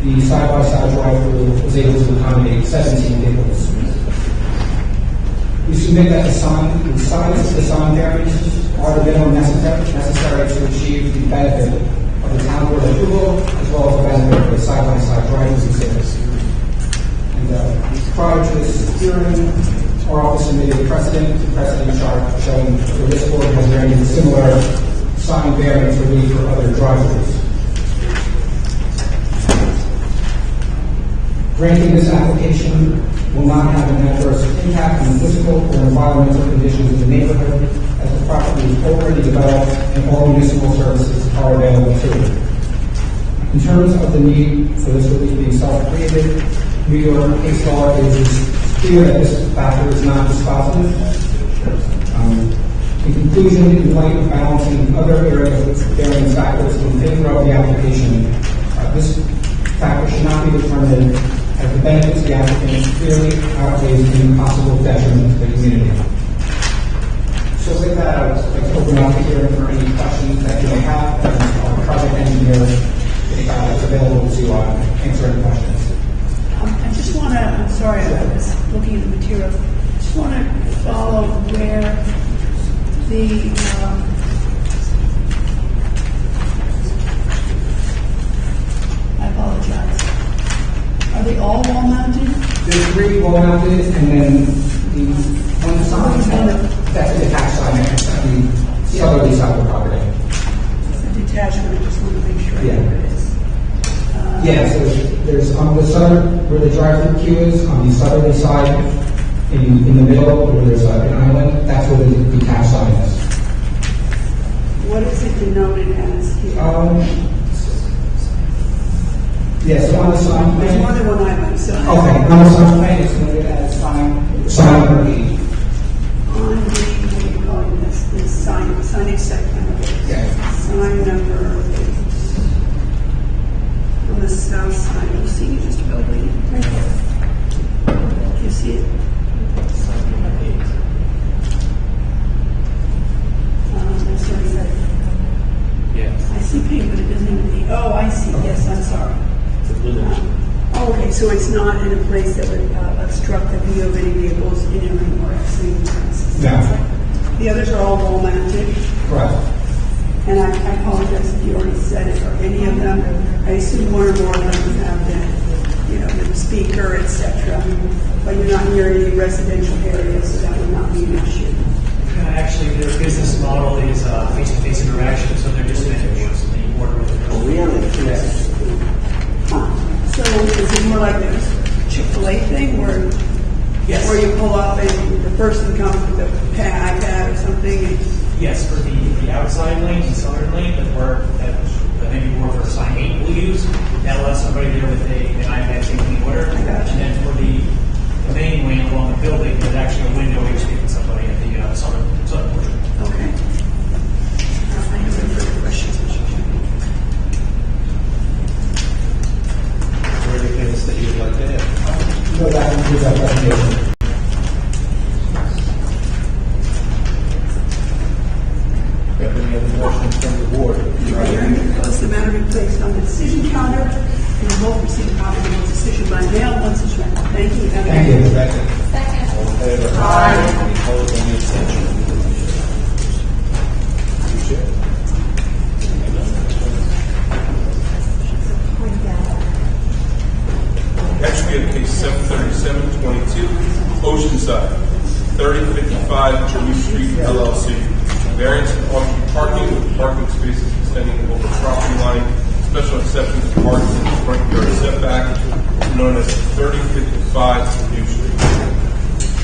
The side-by-side drive-through was able to accommodate 17 vehicles. We submit that the size of the sign variances are the minimum necessary to achieve the benefit of the town board approval, as well as the benefit of the side-by-side drive-through service. And prior to this hearing, our office submitted a precedent chart showing where this board has granted similar sign variance relief for other drive-throughs. Granting this application will not have an adverse impact on the physical or environmental conditions of the neighborhood, as the property is already developed and all municipal services are available to it. In terms of the need for this relief being self-created, New York case law is clear that this factor is not dispositive. In conclusion, in light of balancing other areas of variance factors in favor of the application, this factor should not be determined as the benefits of the applicant clearly outweighs any possible detriment to the community. So with that, I would like to open up the hearing for any questions that you may have, and our project engineer is available to answer any questions.
I just want to, I'm sorry, I was looking at the materials. I just want to follow where the, I apologize. Are they all wall mounted?
There's 3 wall mounted, and then the one sign that's a detached sign next to the southerly side of the property.
It's a detachment, I just want to make sure
Yeah.
where it is.
Yeah, so there's on the southern, where the drive-through queue is, on the southerly side, in the middle, where there's an island, that's where the detached sign is.
What is it denoted as here?
Yes, on the sign
There's more
plan.
than one island, so.
Okay, on the sign plan, it's noted as sign number 8.
On the, what do you call it, this signage section.
Yeah.
Sign number 8. On the south side, you see it, Mr. Belgrade? Right there. You see it? Sorry.
Yes.
I see pink, but it doesn't even, oh, I see, yes, I'm sorry. Oh, okay, so it's not in a place that would obstruct the view of any vehicles entering or exiting the premises?
No.
The others are all wall mounted,
Correct.
and I apologize if you already said it, or any of them, I assume one or more of them have the speaker, et cetera, but you're not near any residential areas, so that would not be an issue.
Actually, their business model is face-to-face interaction, so they're just meant towards the border with the
Yes.
So is it more like a Chick-fil-A thing where,
Yes.
where you pull up and the person comes with a iPad or something? And,
Yes, for the outside lane, the southern lane, that maybe more for sign 8 will use, that allows somebody there with an iPad taking the order.
I got you.
And then for the main lane along the building, there's actually a window where you're speaking to somebody at the southern portion.
okay. I have no further questions, Mr. Chairman.
Is there anything else that you'd like to add?
No, that concludes our presentation.
Got any other questions from the board?
Cause the matter be placed on the decision calendar, and you both receive a copy of the decision by mail once it's ready. Thank you.
Thank you.
Second.
All in favor? Aye. Any opposed, any abstentions?
Next, we have case 73722, Oceanside, 3055 Jimmy Street LLC. Variance of off-street parking with parking spaces extending over property line. Special exception to parking in the front yard setback, known as 3055 New Street.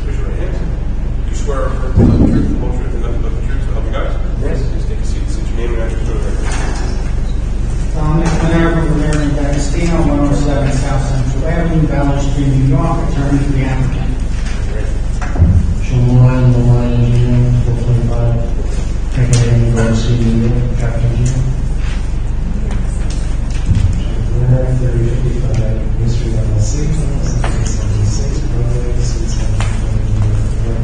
Raise your right hand. You swear or affirm to tell the truth, the whole truth, and nothing but the truth, so help you God? Yes. Please take a seat. State your name and address for the record.
American Valerian D'Agostino, 107 South Central Avenue, Valley Street, New York, attorney for the applicant.
Shamoran, Lamar Engineering, 425, Pennsylvania, Garcia, New York, Captain Engineer. 3055 Mystery LLC, 76, Broadway, Suite 720, New York,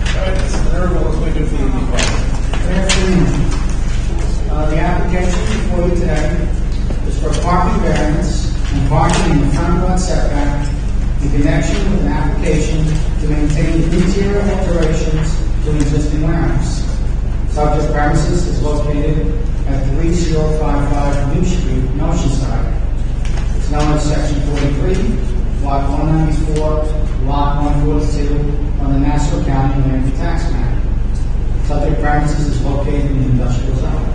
All right, Mr. Nerva, what's we do for you?
Good afternoon. The application before you today is for parking variance and parking in the front yard setback in connection with an application to maintain interior alterations to an existing warehouse. Subject premises is located at 3055 New Street, Oceanside. It's known as Section 43, Lot 194, Lot 142 on the Nassau County Land Tax Map. Subject premises is located in the industrial zone.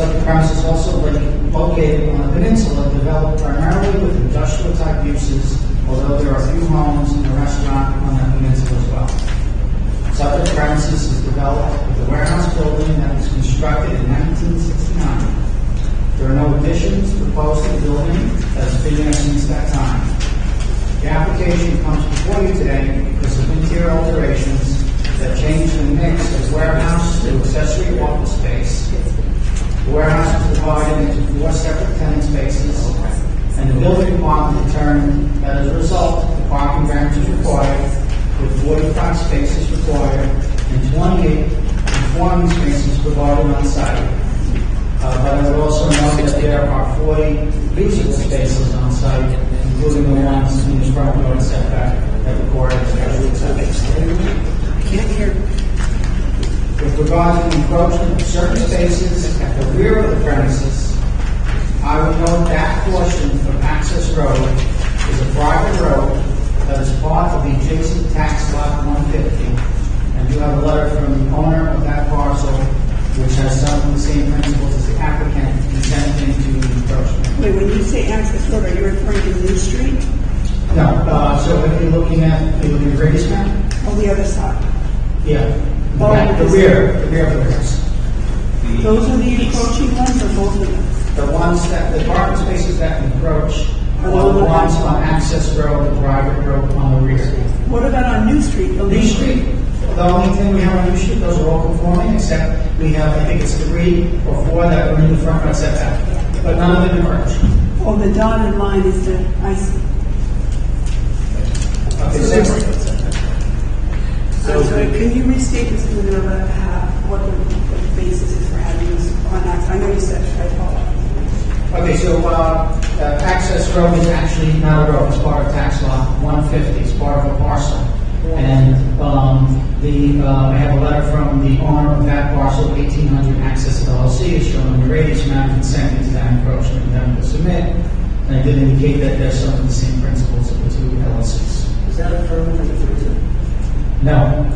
Such a premise is also located on a peninsula developed primarily with industrial type uses, although there are a few homes and a restaurant on that peninsula as well. Such a premises is developed with a warehouse building that was constructed in 1969. There are no additions proposed to the building that has been there since that time. The application comes before you today because of interior alterations that change the mix of warehouse to accessory office space. The warehouse is divided into 4 separate tenant spaces, and the building department determined that as a result, the parking variance is required, with 45 spaces required and 28 conforming spaces provided on site. But I would also note that there are 40 usable spaces on site, including the ones in the front yard setback that require a special exception. With regard to the encroachment of certain spaces at the rear of the premises, I would note that portion of Access Road is a private road that is part of the adjacent tax lot 150, and you have a letter from the owner of that parcel, which has some of the same principles as the applicant consenting to the encroachment.
Wait, when you say access road, are you referring to New Street?
No, so if you're looking at the Grady's map,
Or the other side?
yeah,
Oh,
the rear of the house.
Those are the encroaching ones, or both of them?
The ones that, the parking spaces that encroach are the ones on Access Road, the private road on the rear.
What about on New Street?
New Street, the only thing we have on New Street, those are all conforming, except we have, I think it's 3 or 4 that are in the front yard setback, but none of them encroach.
Oh, the dotted line is the, I see.
Okay,
So can you restate this to Minerva, what the basis is for having this on that? I know you said, I apologize.
Okay, so Access Road is actually not a road, it's part of tax lot 150, it's part of a parcel. And I have a letter from the owner of that parcel, 1800 Access LLC, is showing the radius map consenting to that encroachment and them to submit. And I did indicate that there's some of the same principles of the 2 LLCs.
Is that a permanent easement?
No.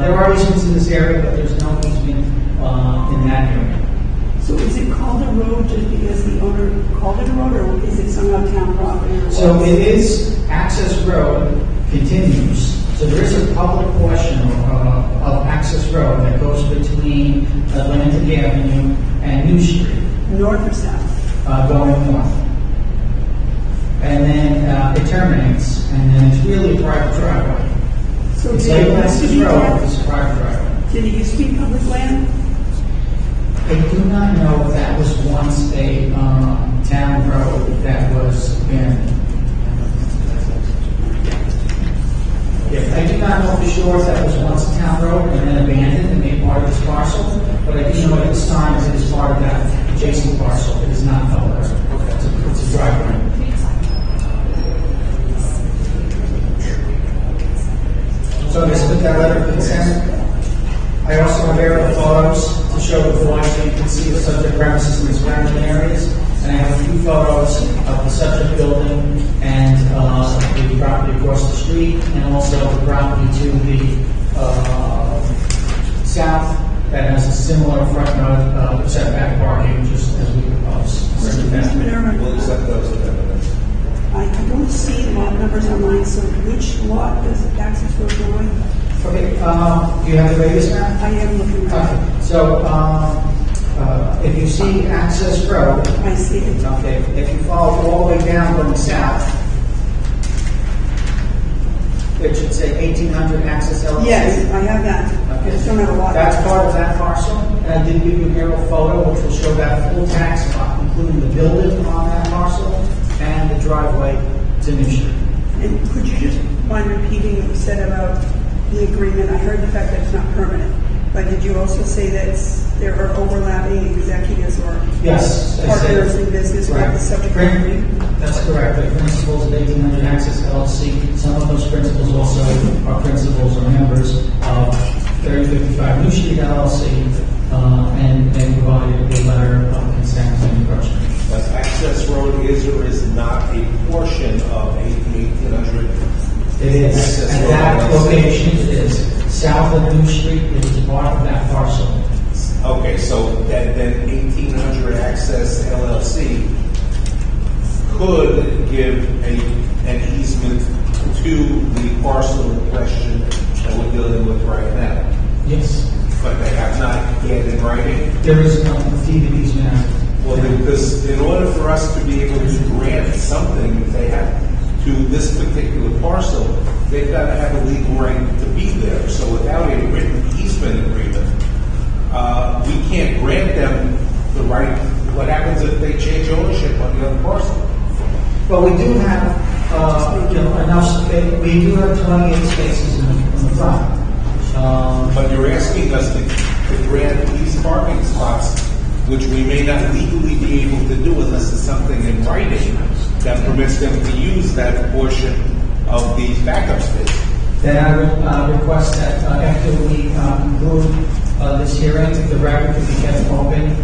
There are easements in this area, but there's no easement in that area.
So is it called a road just because the owner called it a road, or is it somehow town property?
So it is, Access Road continues. So there is a public portion of Access Road that goes between Atlantic Avenue and New Street.
North or south?
Going north. And then it terminates, and then it's really a private driveway.
So
It's
did
like
it used to
Access
be
Road,
town?
it's a private driveway.
Did it used to be public land?
I do not know if that was once a town road that was abandoned. Yeah, I do not know for sure if that was once a town road and then abandoned and made part of this parcel, but I do know at this time it is part of that adjacent parcel. It is not public. It's a driveway. So I just put that letter of consent. I also have aerial photos to show the drawing so you can see the subject premises in the surrounding areas. And I have a few photos of the subject building and the property across the street, and also the property to the south that has a similar front yard setback parking, just as we propose.
Mr. Minerva,
We'll accept those as evidence.
I don't see lot numbers on mine, so which lot does access road go in?
Okay, do you have the radius map?
I am looking right.
Okay, so if you see Access Road,
I see it.
okay, if you follow all the way down going south, it should say 1800 Access LLC.
Yes, I have that. I just don't have a lot.
That's part of that parcel, and I did give you an aerial photo which will show that full tax lot, including the building on that parcel and the driveway to New Street.
And could you just mind repeating what you said about the agreement? I heard the fact that it's not permanent, but did you also say that there are overlapping executives or
Yes, I said-
partners in business with the subject property?
That's correct. The principals of 1800 Access LLC, some of those principals also are principals or members of 3055 New Street LLC, and they provided a letter of consent and encroachment.
But Access Road is or is not a portion of 1800?
It is.
Access
At
Road
that
LLC.
location, it is south of New Street. It is part of that parcel.
Okay, so then 1800 Access LLC could give an easement to the parcel in question that we're dealing with right now.
Yes.
But they have not yet in writing.
There is no deed of easement.
Well, because in order for us to be able to grant something, they have to this particular parcel, they've got to have a legal right to be there. So without a written easement agreement, we can't grant them the right. What happens if they change ownership on the other parcel?
But we do have, enough space, we do have 28 spaces in the front.
But you're asking us to grant these parking spots, which we may not legally be able to do unless there's something in writing that permits them to use that portion of the backup space.
Then I would request that after we conclude this hearing, the record can be kept open,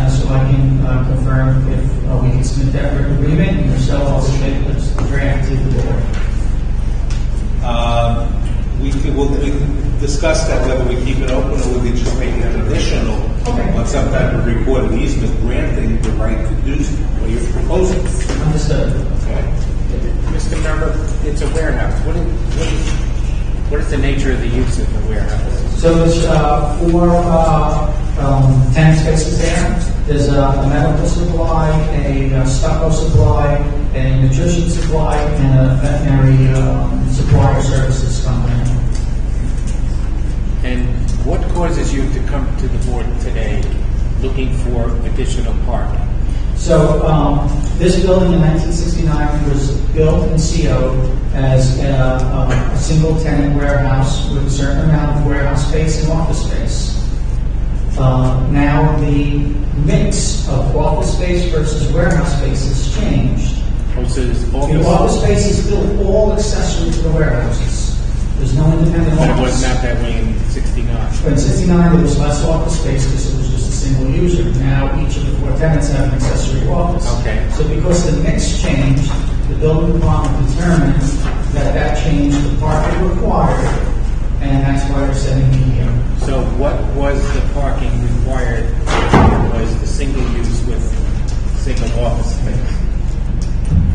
so I can confirm if we can submit that written agreement, and yourself also submit the draft to the board.
We can discuss that, whether we keep it open or we just make an additional on some type of recorded easement granting the right to do what you're proposing.
Understood.
Okay.
Mr. Member, it's a warehouse. What is the nature of the use of the warehouse?
So there's 10 spaces there. There's a medical supply, a stucco supply, a nutrition supply, and a veterinary supplier services company.
And what causes you to come to the board today looking for additional parking?
So this building in 1969 was built and CO'd as a single-tenant warehouse with a certain amount of warehouse space and office space. Now the mix of office space versus warehouse space has changed. The office space is still all accessory to the warehouses. There's no independent
But it
office.
was not that way in 69.
But in 69 there was less office space because it was just a single user. Now each of the 4 tenants have an accessory office.
Okay.
So because the mix changed, the building department determined that changed the parking required, and that's why we're sending me here.
So what was the parking required was the single use with single office space?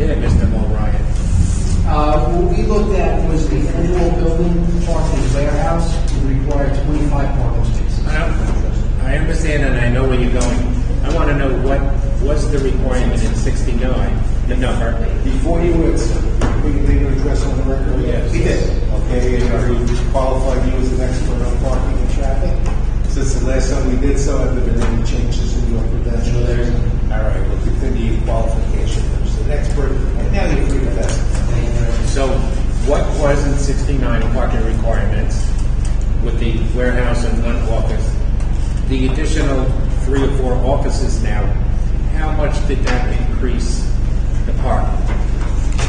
Yeah, Mr. Mulryan.
What we looked at was the overall building parking warehouse would require 25 parking spaces.
I understand and I know where you're going. I want to know what was the requirement in 69, the number.
Before you would leave an address on the record?
Yes.
We did. Okay, and we qualified you as an expert on parking and traffic. Since the last time we did so, have there been any changes in your credentials? All right, we'll continue your qualification as an expert, and now you're free to test.
So what was in 69 parking requirements with the warehouse and 1 office? The additional 3 or 4 offices now, how much did that increase the parking?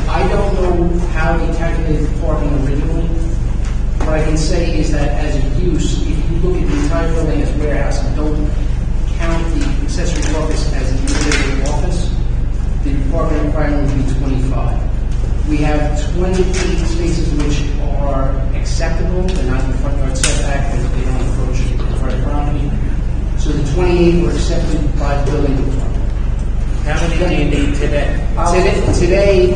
I don't know how they calculated the parking originally. What I can say is that as a use, if you look at the entire building as warehouse and don't count the accessory office as an individual office, the parking requirement would be 25. We have 28 spaces which are acceptable. They're not in the front yard setback, but they don't approach the front property. So the 28 were accepted by the building department.
How many do you need today?
Today,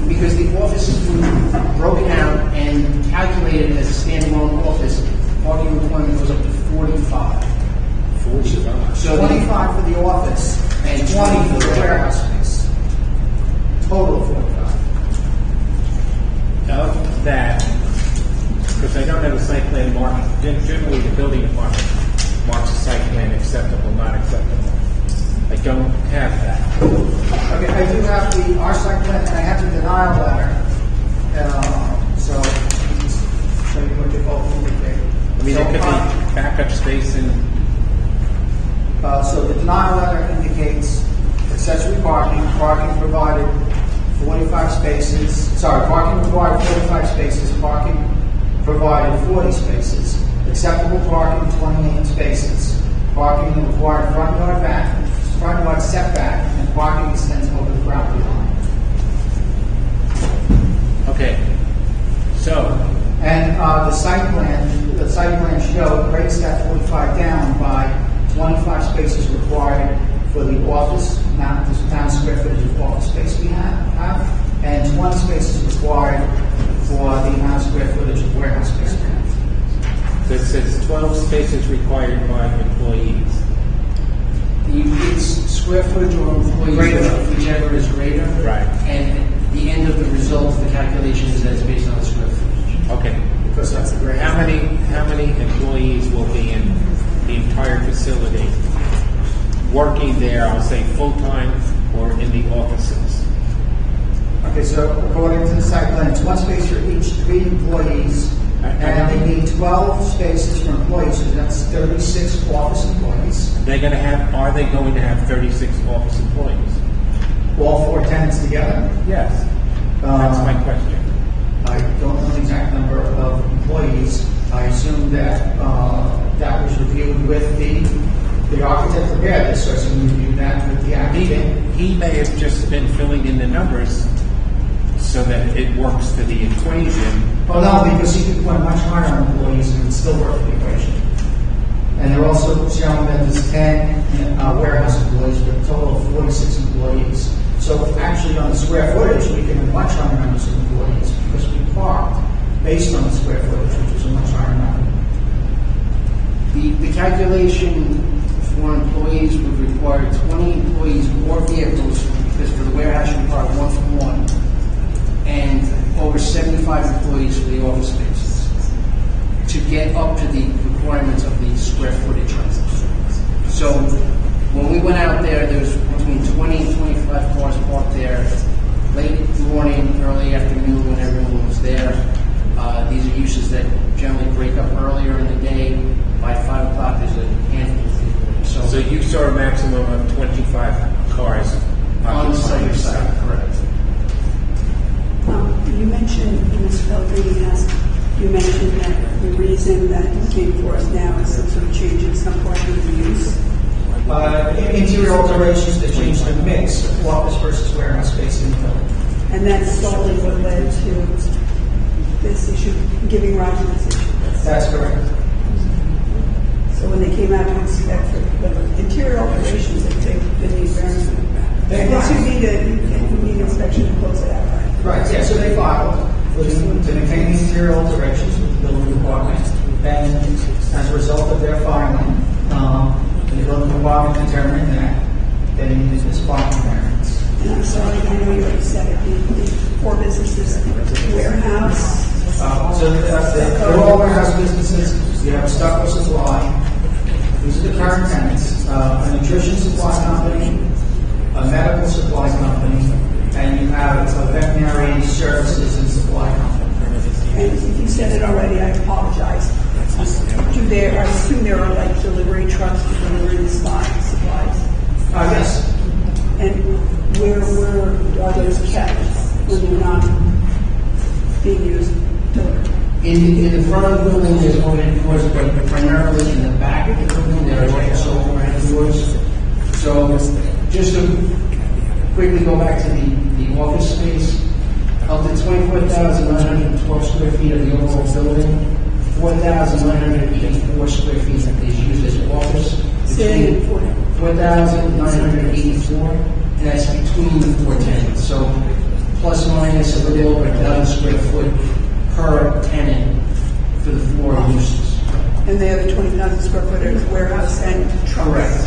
because the offices were broken out and calculated as a standalone office, parking requirement goes up to 45.
45.
So
25 for the office
and 20 for the warehouse space. Total of 45.
Of that, because I don't have a site plan mark, generally the building department marks a site plan acceptable, not acceptable. I don't have that.
Okay, I do have our site plan, and I have the denial letter. So, I'll show you what they both indicate.
I mean, there could be backup space and
So the denial letter indicates accessory parking provided 45 spaces, parking required 45 spaces, parking provided 40 spaces, acceptable parking 28 spaces, parking required front yard setback, and parking extends over the property line.
okay. So
And the site plan show breaks that 45 down by 20
spaces required by employees?
It's square footage or employees,
Greater.
whichever is greater.
Right.
And the end of the result of the calculation is that it's based on the square footage.
Okay.
Because that's the greater.
How many employees will be in the entire facility working there, I'll say full-time or in the offices?
Okay, so according to the site plan, it's one space for each 3 employees, and they need 12 spaces for employees, so that's 36 office employees.
Are they going to have 36 office employees?
All 4 tenants together?
Yes. That's my question.
I don't know the exact number of employees. I assume that that was reviewed with the architect prepared this, so I assume you reviewed that with the applicant.
He may have just been filling in the numbers so that it works to the equation.
Well, no, because he could put much higher on employees and it would still work for the equation. And they're also showing that there's 10 warehouse employees with a total of 46 employees. So actually on the square footage, we can have much higher numbers of employees because we parked based on the square footage, which is a much higher number.
The calculation for employees would require 20 employees more vehicles because for the warehouse you park 1 for 1. And over 75 employees for the office spaces to get up to the requirements of the square footage. So when we went out there was between 20 and 25 cars parked there late morning, early afternoon when everyone was there. These are uses that generally break up earlier in the day. By 5 o'clock there's a handful of people.
So you saw a maximum of 25 cars
on the site, correct.
You mentioned, Mr. Pellegrini asked, you mentioned that the reason that you came for us now is some sort of change in some portion of the use.
Interior alterations that change the mix of office versus warehouse space in the building.
And that's solely what led to this issue, giving rise to this issue.
That's correct.
So when they came out to inspect for the interior alterations, they need variance. You need inspection to close it out, right?
Right, yeah, so they filed to maintain the interior alterations with the building department. And as a result of their filing, the building department determined that they needed this parking variance.
And I'm sorry, I know you already said it, the 4 businesses, warehouse.
So they're all warehouse businesses. You have a Stucco Supply. These are the current tenants. A nutrition supply company, a medical supply company, and you have a veterinary services and supply company.
And if you said it already, I apologize. I assume there are like delivery trucks to deliver the supplies.
Yes.
And where are those kept when they're not being used?
In the front of the building, there's overhead doors, but primarily in the back of the building, there are also overhead doors. So, just to quickly go back to the office space, of the 24,912 square feet of the overall building, 4,984 square feet is used as office. 4,984, and that's between the 4 tenants. So, plus minus a little over 1,000 square foot per tenant for the 4 uses.
And the other 20,000 square foot is warehouse and trucks.
Correct.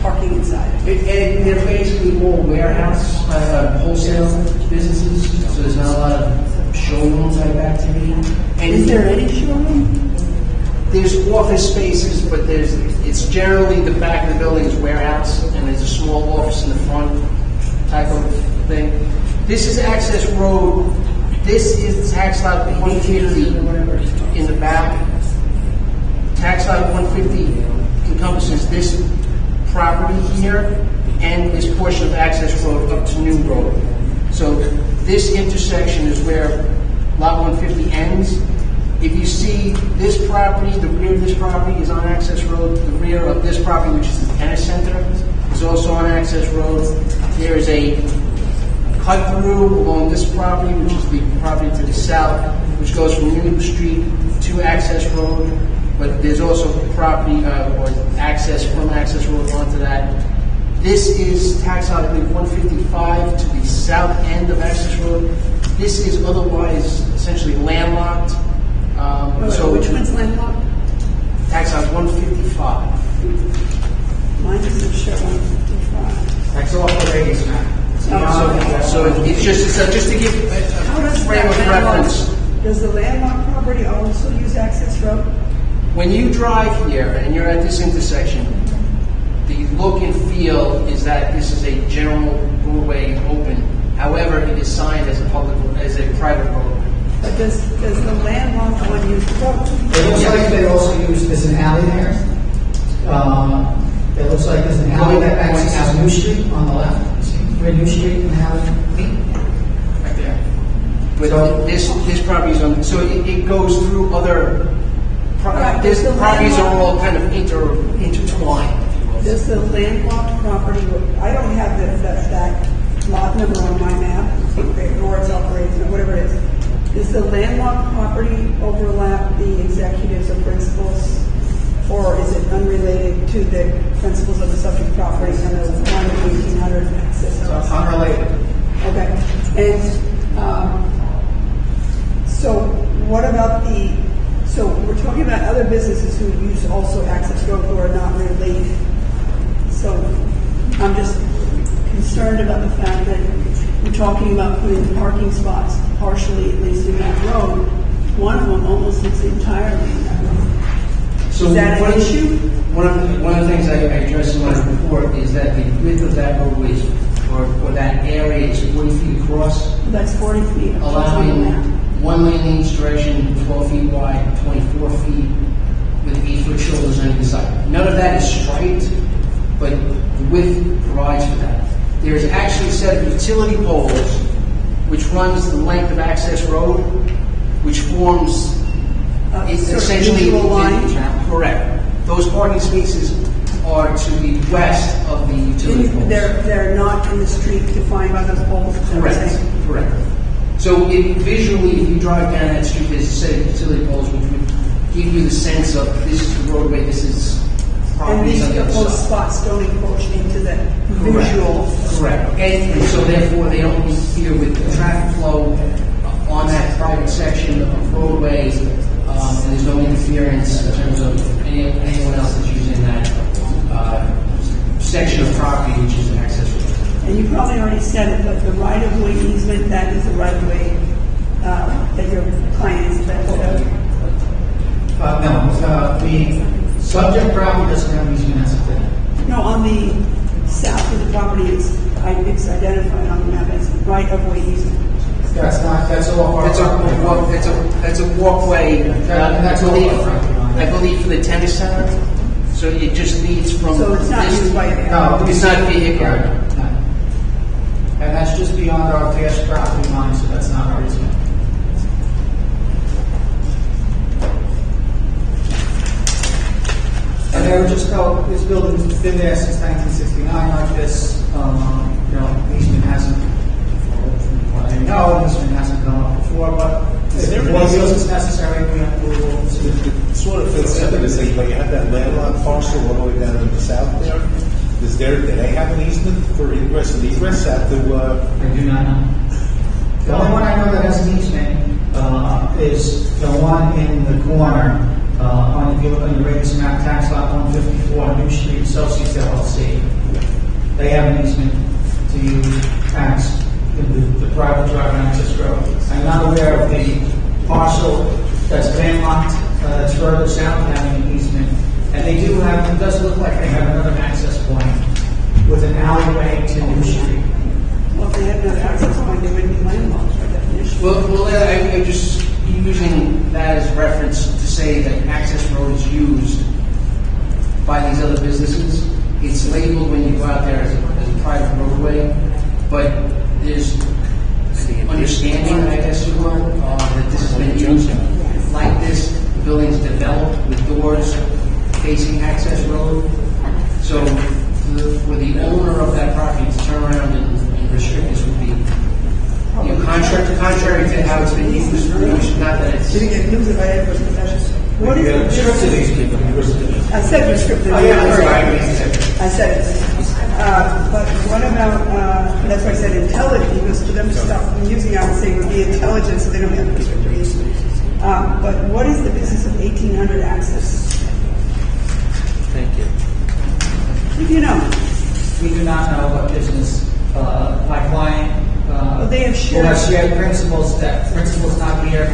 Parking inside.
And they're basically all warehouse, wholesale businesses, so there's not a lot of showroom type activity. And
Is there any showroom?
There's office spaces, but it's generally the back of the building is warehouse, and there's a small office in the front type of thing. This is access road. This is tax lot 150 in the back. Tax lot 150 encompasses this property here and this portion of access road up to New Road. So this intersection is where lot 150 ends. If you see this property, the rear of this property is on access road. The rear of this property, which is the tennis center, is also on access road. There is a cut through along this property, which is the property to the south, which goes from Union Street to access road. But there's also property or access from access road onto that. This is tax lot 155 to the south end of access road. This is otherwise essentially landlocked.
So which one's landlocked?
Tax lot 155 So it's just to give
How
a
does
frame
that
of reference.
does the landlocked property also use access road?
When you drive here and you're at this intersection, the look and feel is that this is a general roadway open. However, it is signed as a private road.
But does the landlocked one use the road?
It looks like they also use, there's an alley there. It looks like there's an alley that accesses New Street on the left. Where New Street and alley meet? Right there.
But this property is on, so it goes through other,
Right,
this
does the
properties are all
landlocked-
kind of intertwined, if you will.
Does the landlocked property, I don't have that lot number on my map, or it's operating, or whatever it is. Does the landlocked property overlap the executives or principals, or is it unrelated to the principals of the subject property and the 1,800 access
So
roads?
unrelated.
Okay, and so what about so we're talking about other businesses who use also access road who are not related. So I'm just concerned about the fact that we're talking about putting parking spots partially, at least in that road. One of them almost sits entirely in that road.
So
Is that
one
an
of the-
issue?
One of the things I addressed in my report is that the width of that roadway is, or that area is 40 feet across,
That's 40 feet.
allowing one lane in each direction, 12 feet wide, 24 feet, with 8-foot shoulders on either side. None of that is striped, but the width provides for that. There's actually a set of utility poles which runs the length of access road, which forms it's
sort of
essentially
visual line?
correct. Those parking spaces are to the west of the utility poles.
They're not in the street defined by those poles. is that what you're
Correct.
saying?
Correct. So visually, if you drive down that street, there's a set of utility poles which would give you the sense of this is the roadway, this is
And
properties
these
on the other
proposed
side.
spots don't encroach into the
Correct.
visual.
Correct. And so therefore, they don't interfere with the traffic flow on that private section of roadway, and there's no interference in terms of anyone else that's using that section of property, which is an access road.
And you probably already said it, but the right-of-way easement, that is the right-of-way that your client is affected of.
No, the subject property doesn't have easement as a thing.
No, on the south of the property, it's identified on the map as right-of-way easement.
That's all part
That's a walkway.
That's all property line.
I believe for the tennis center. So it just leads from.
So it's not
this-
used by
No,
It's not vehicular.
No. And that's just beyond our past property line, so that's not our easement. And they were just told, this building's been there since 1969 like this, easement hasn't, what I know, easement hasn't come up before, but if it was necessary, we have to move.
It sort of fits in because like you have that landlocked parcel all the way down in the south there. Do they have an easement for ingress and egress out to,
I do not know. The only one I know that has an easement is the one in the corner on the Raiders Map Tax Lot 154 New Street Associates LLC. They have an easement to use the private driving access road. I'm not aware of the parcel that's landlocked that's further south having an easement. And they do have, it does look like they have another access point with an alleyway to New Street.
Well, if they had another access point, they wouldn't be landlocked by definition.
Well, I'm just using that as reference to say that access road is used by these other businesses. It's labeled when you go out there as a private roadway, but there's understanding, I guess you will, that this has been used like this. The building's developed with doors facing access road. So for the owner of that property to turn around and restrict this would be contrary to how it's been used. Not that it's.
Didn't get news if I had first possession. What is the
restricted easement.
I said restricted.
Oh, yeah, that's right.
I said it. But what about, that's why I said intelligent, because for them to stop from using it, I would say would be intelligent, so they don't have restricted easement. But what is the business of 1800 access?
Thank you.
If you know.
We do not know what business my client Yes, you have principal's debt. Principal's not here.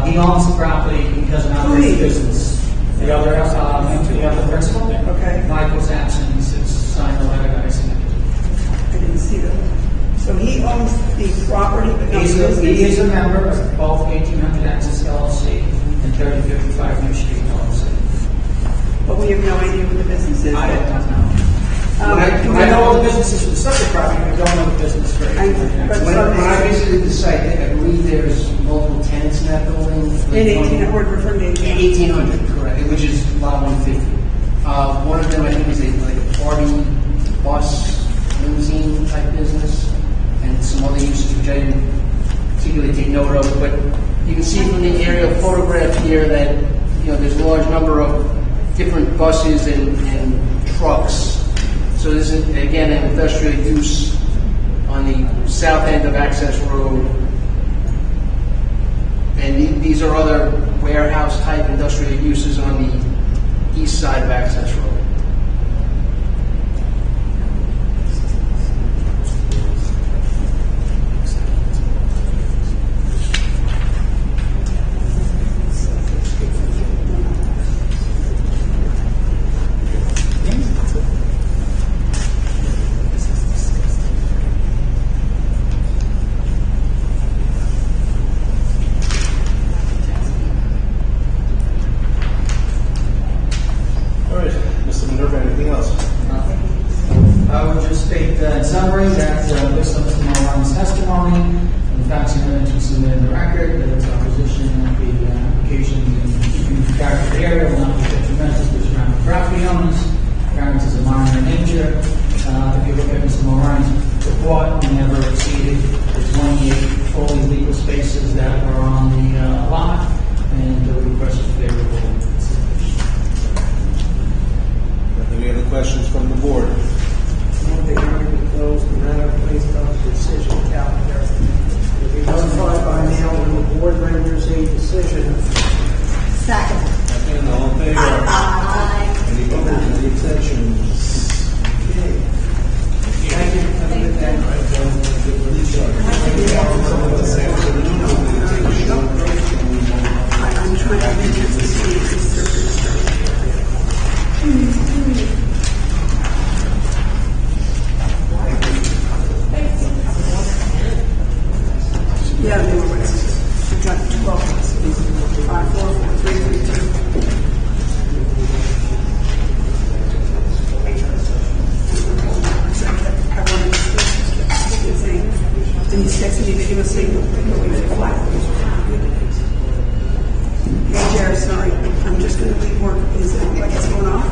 He owns the property. He doesn't operate the business. The other principal?
Okay.
Michael's absent. He says, sign the letter, guys.
I didn't see that. So he owns the property, but not the
He
business?
is a member of both 1800 Access LLC and 3055 New Street LLC.
But we have no idea what the business is?
I don't know. I know all the businesses for the subject property, but I don't know the business for
When I visited the site, I believe there's multiple tenants in that building.
In 1800, we're referring to
1800, correct, which is lot 150. One of them, I think, is like a party bus limousine type business, and some other uses which I didn't particularly take note of. But you can see from the aerial photograph here that there's a large number of different buses and trucks. So this is, again, an industrial use on the south end of Access Road. And these are other warehouse-type industrial uses on the east side of Access Road.
All right, Mr. Minerva, anything else?
I would just state in summary that based on Mr. Mulroney's testimony, and the facts and evidence submitted in the record, that it's our position that the application in keeping the character of the area will not be detrimental to the surrounding property owners. Variance is a minor in nature. If you look at Mr. Mulroney's report, we never exceeded the 28 fully legal spaces that were on the lot, and the request is favorable.
Any other questions from the board?
They already closed the matter based on the decision calendar. Will be notified by mail when the board renders a decision.
Second.
Second, all in favor? Any opposed, any abstentions?
Okay. Thank you. Have a good day.
I'm trying to read it to see if it's yeah, they were right. We got 12. 5, 4, 4, 3, 3, 2. I wanted to say, and he said to me that he was saying, flat. Hey, Jared, sorry. I'm just going to leave work. Is it like it's going off?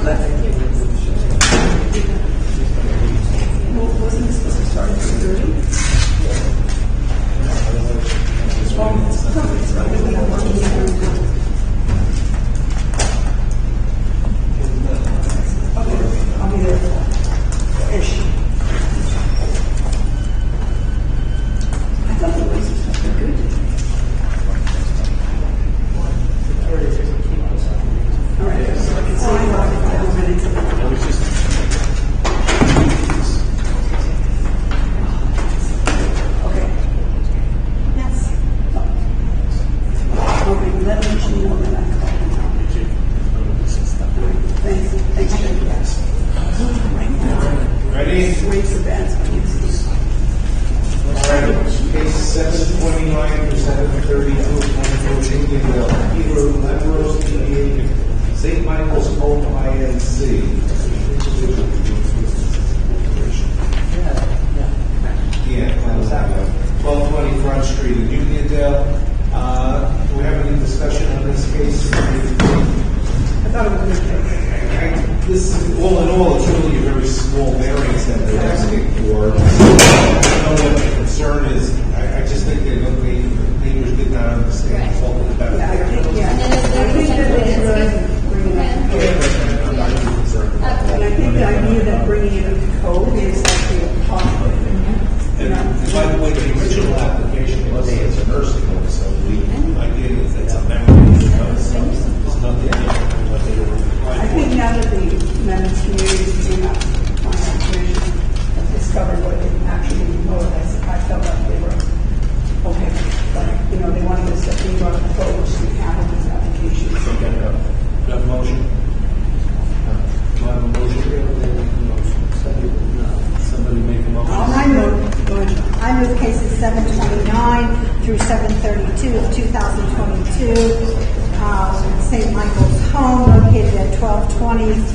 Left. Well, wasn't it supposed to start at 2:30? Well, it's not really working. Okay, I'll be there. Ish. I thought the was supposed to be good. All right, so I can see 5 minutes.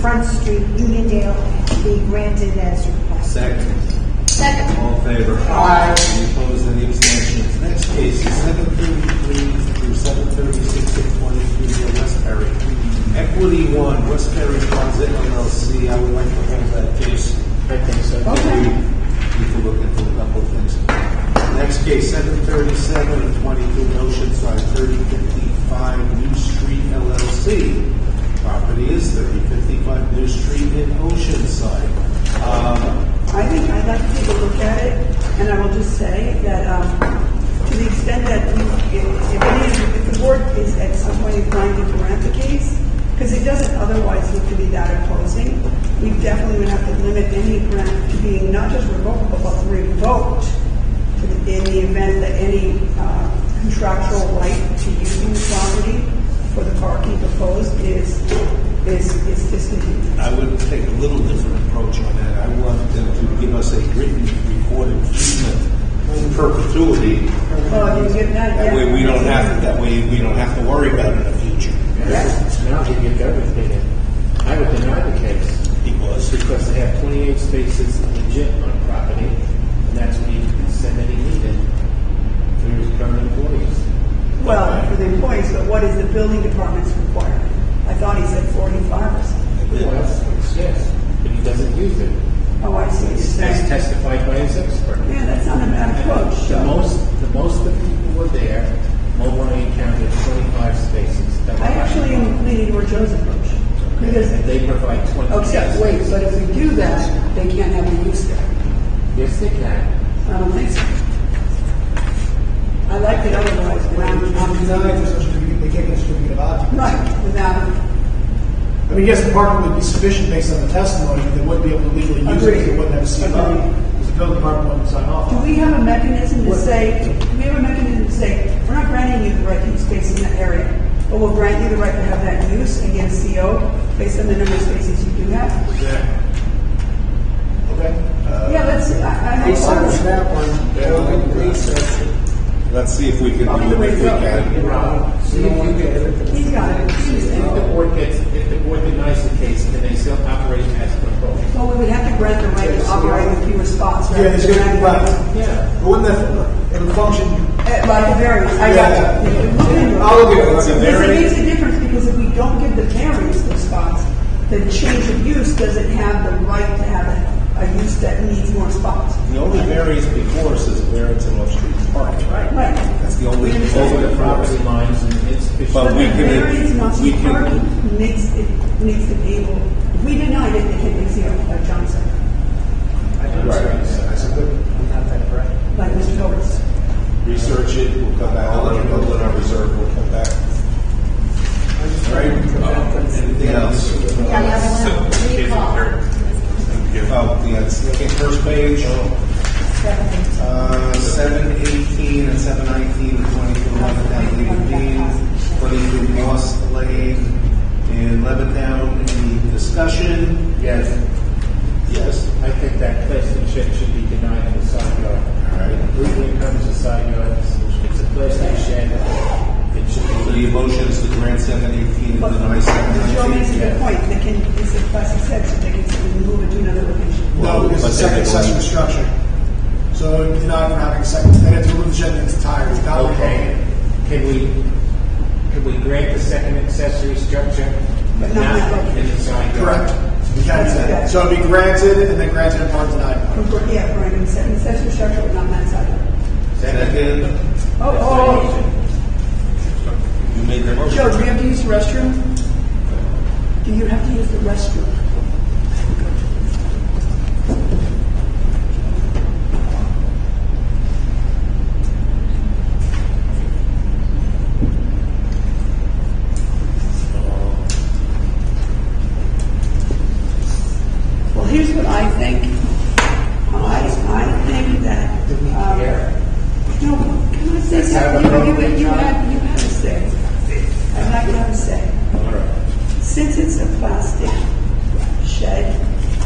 Front Street, Uniondale, be granted as requested.
Second. All in favor?
Aye.
Any opposed, any abstentions? Next case is 733 through 736 and 23 Westbury. Equity One, Westbury Plaza LLC. I would like to hold that case.
I think so.
Okay. We need to look into a couple of things. Next case, 737 and 22 Oceanside, 3055 New Street LLC. Property is 3055 New Street in Oceanside.
I think I'd like to take a look at it, and I will just say that to the extent that if the board is at some point inclined to grant the case, because it doesn't otherwise look to be that opposing, we definitely would have to limit any grant to being not just revocable, but revoked in the event that any contractual right to using the property for the parking proposed is discontinued.
I would take a little different approach on that. I want them to give us a written, recorded easement in perpetuity.
Well, you get that.
That way we don't have. That way we don't have to worry about it in the future.
Yes. Now you give everything in. I would deny the case. Because they have 28 spaces legit on property, and that's what he said that he needed for his permanent employees.
Well, for the employees, but what is the building department's requirement? I thought he said 45 or something.
Yes, but he doesn't use it.
Oh, I see.
As testified by his expert.
Yeah, that's not a bad approach.
The most the people were there, Mobile encountered 25 spaces.
I actually am leaning toward Joe's approach. Because
they provide 20
except,
spaces.
wait, but if we do that, they can't have a use there.
Yes, they can.
I don't think so. I like it otherwise, but I'm
They can't get a certificate of occupancy.
right, without,
I mean, yes, the parking would be sufficient based on the testimony, but they wouldn't be able to legally use it
Agreed.
if they wouldn't have a CR.
Agreed.
Because the building department wouldn't sign off
do
on it.
we have a mechanism to say, we're not granting you the right to use space in that area, but we'll grant you the right to have that use and get a CO based on the number of spaces you do have?
Okay.
Yeah, let's, I
Research that one. Research it.
Let's see if we can do it. If we can.
He's got it.
If the board denies the case, then they still operate as proposed.
Well, we would have to grant the right to operate with fewer spots.
Yeah, there's going to be left.
Yeah.
But wouldn't that, it would function,
Like a variance. I got you.
I'll look at it.
It's a
Because it
very-
makes a difference, because if we don't give the variance those spots, the change of use doesn't have the right to have a use that needs more spots.
The only variance before us is variance in off-street parking.
Right.
That's the only.
Over the property lines and it's.
But we
the
can-
variance in
we
off-street
can-
parking makes it able, if we denied it, they can make zero, like John said,
I'm not that correct.
like Mr. Hillis.
Research it, we'll come back, I'll let you know in our reserve, we'll come back. All right, anything else?
Yeah, the other one, recall.
Oh, yeah, it's looking first page. 718 and 719 and 22 Levittown, 22 Moss Lane in Levittown. Any discussion?
Yes.
Yes.
I think that plastic shed should be denied in the side yard.
All right.
Legally comes a side yard, it's a plastic shed, it should
So
be.
the motion is to grant 718 and
But
deny
Joe makes a
719.
good point, they can, it's a plastic set, so they can simply move it to another location.
No, because it's a second accessory structure. So you're not even having a second, they have to remove the shed in its entirety. It's not
Okay, can we grant the second accessory structure, but
Not
not
with-
in the side yard?
correct. You can do that. So it'd be granted and then granted in part denied.
Yeah, right, and second accessory structure, but not on that side.
Second.
Oh,
You made the motion.
Joe, do you have to use the restroom? Do you have to use the restroom? Well, here's what I think. I think that, no, can I say something? You had a say. I'd like to have a say. Since it's a plastic shed,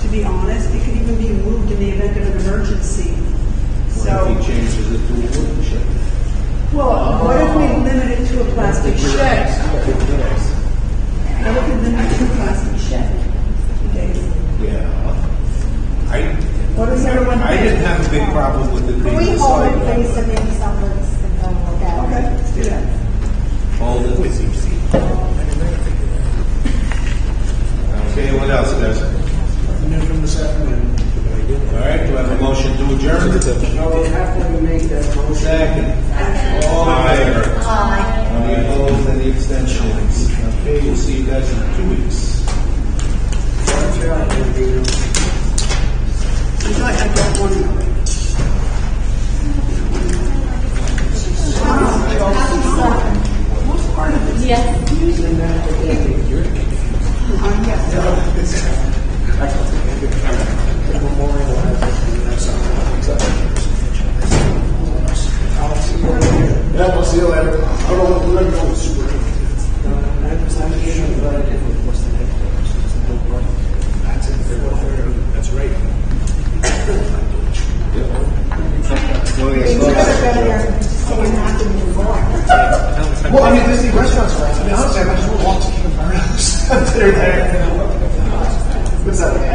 to be honest, it could even be moved in the event of an emergency. So,
What if he changes it to a wooden shed?
well, what if we limit it to a plastic shed? What if we limit it to a plastic shed? What does everyone
I
think?
didn't have a big problem with it
Can
being
we
the
hold it,
side.
please, so maybe someone's going to look at it?
Okay, let's do that.
Hold it. Okay, what else, guys?
New from this afternoon.
All right, do I have a motion to adjourn?
I will happily make that motion.
Second. All in favor?
Aye.
Any opposed, any abstentions? Okay, we'll see you guys in 2 weeks.
I got one.
Yeah, we'll see you later. I don't know what we're going to go super. That's right. Well, I mean, there's the restaurants around. I mean, honestly, I might just walk to the firehouse. Dinner there. What's that?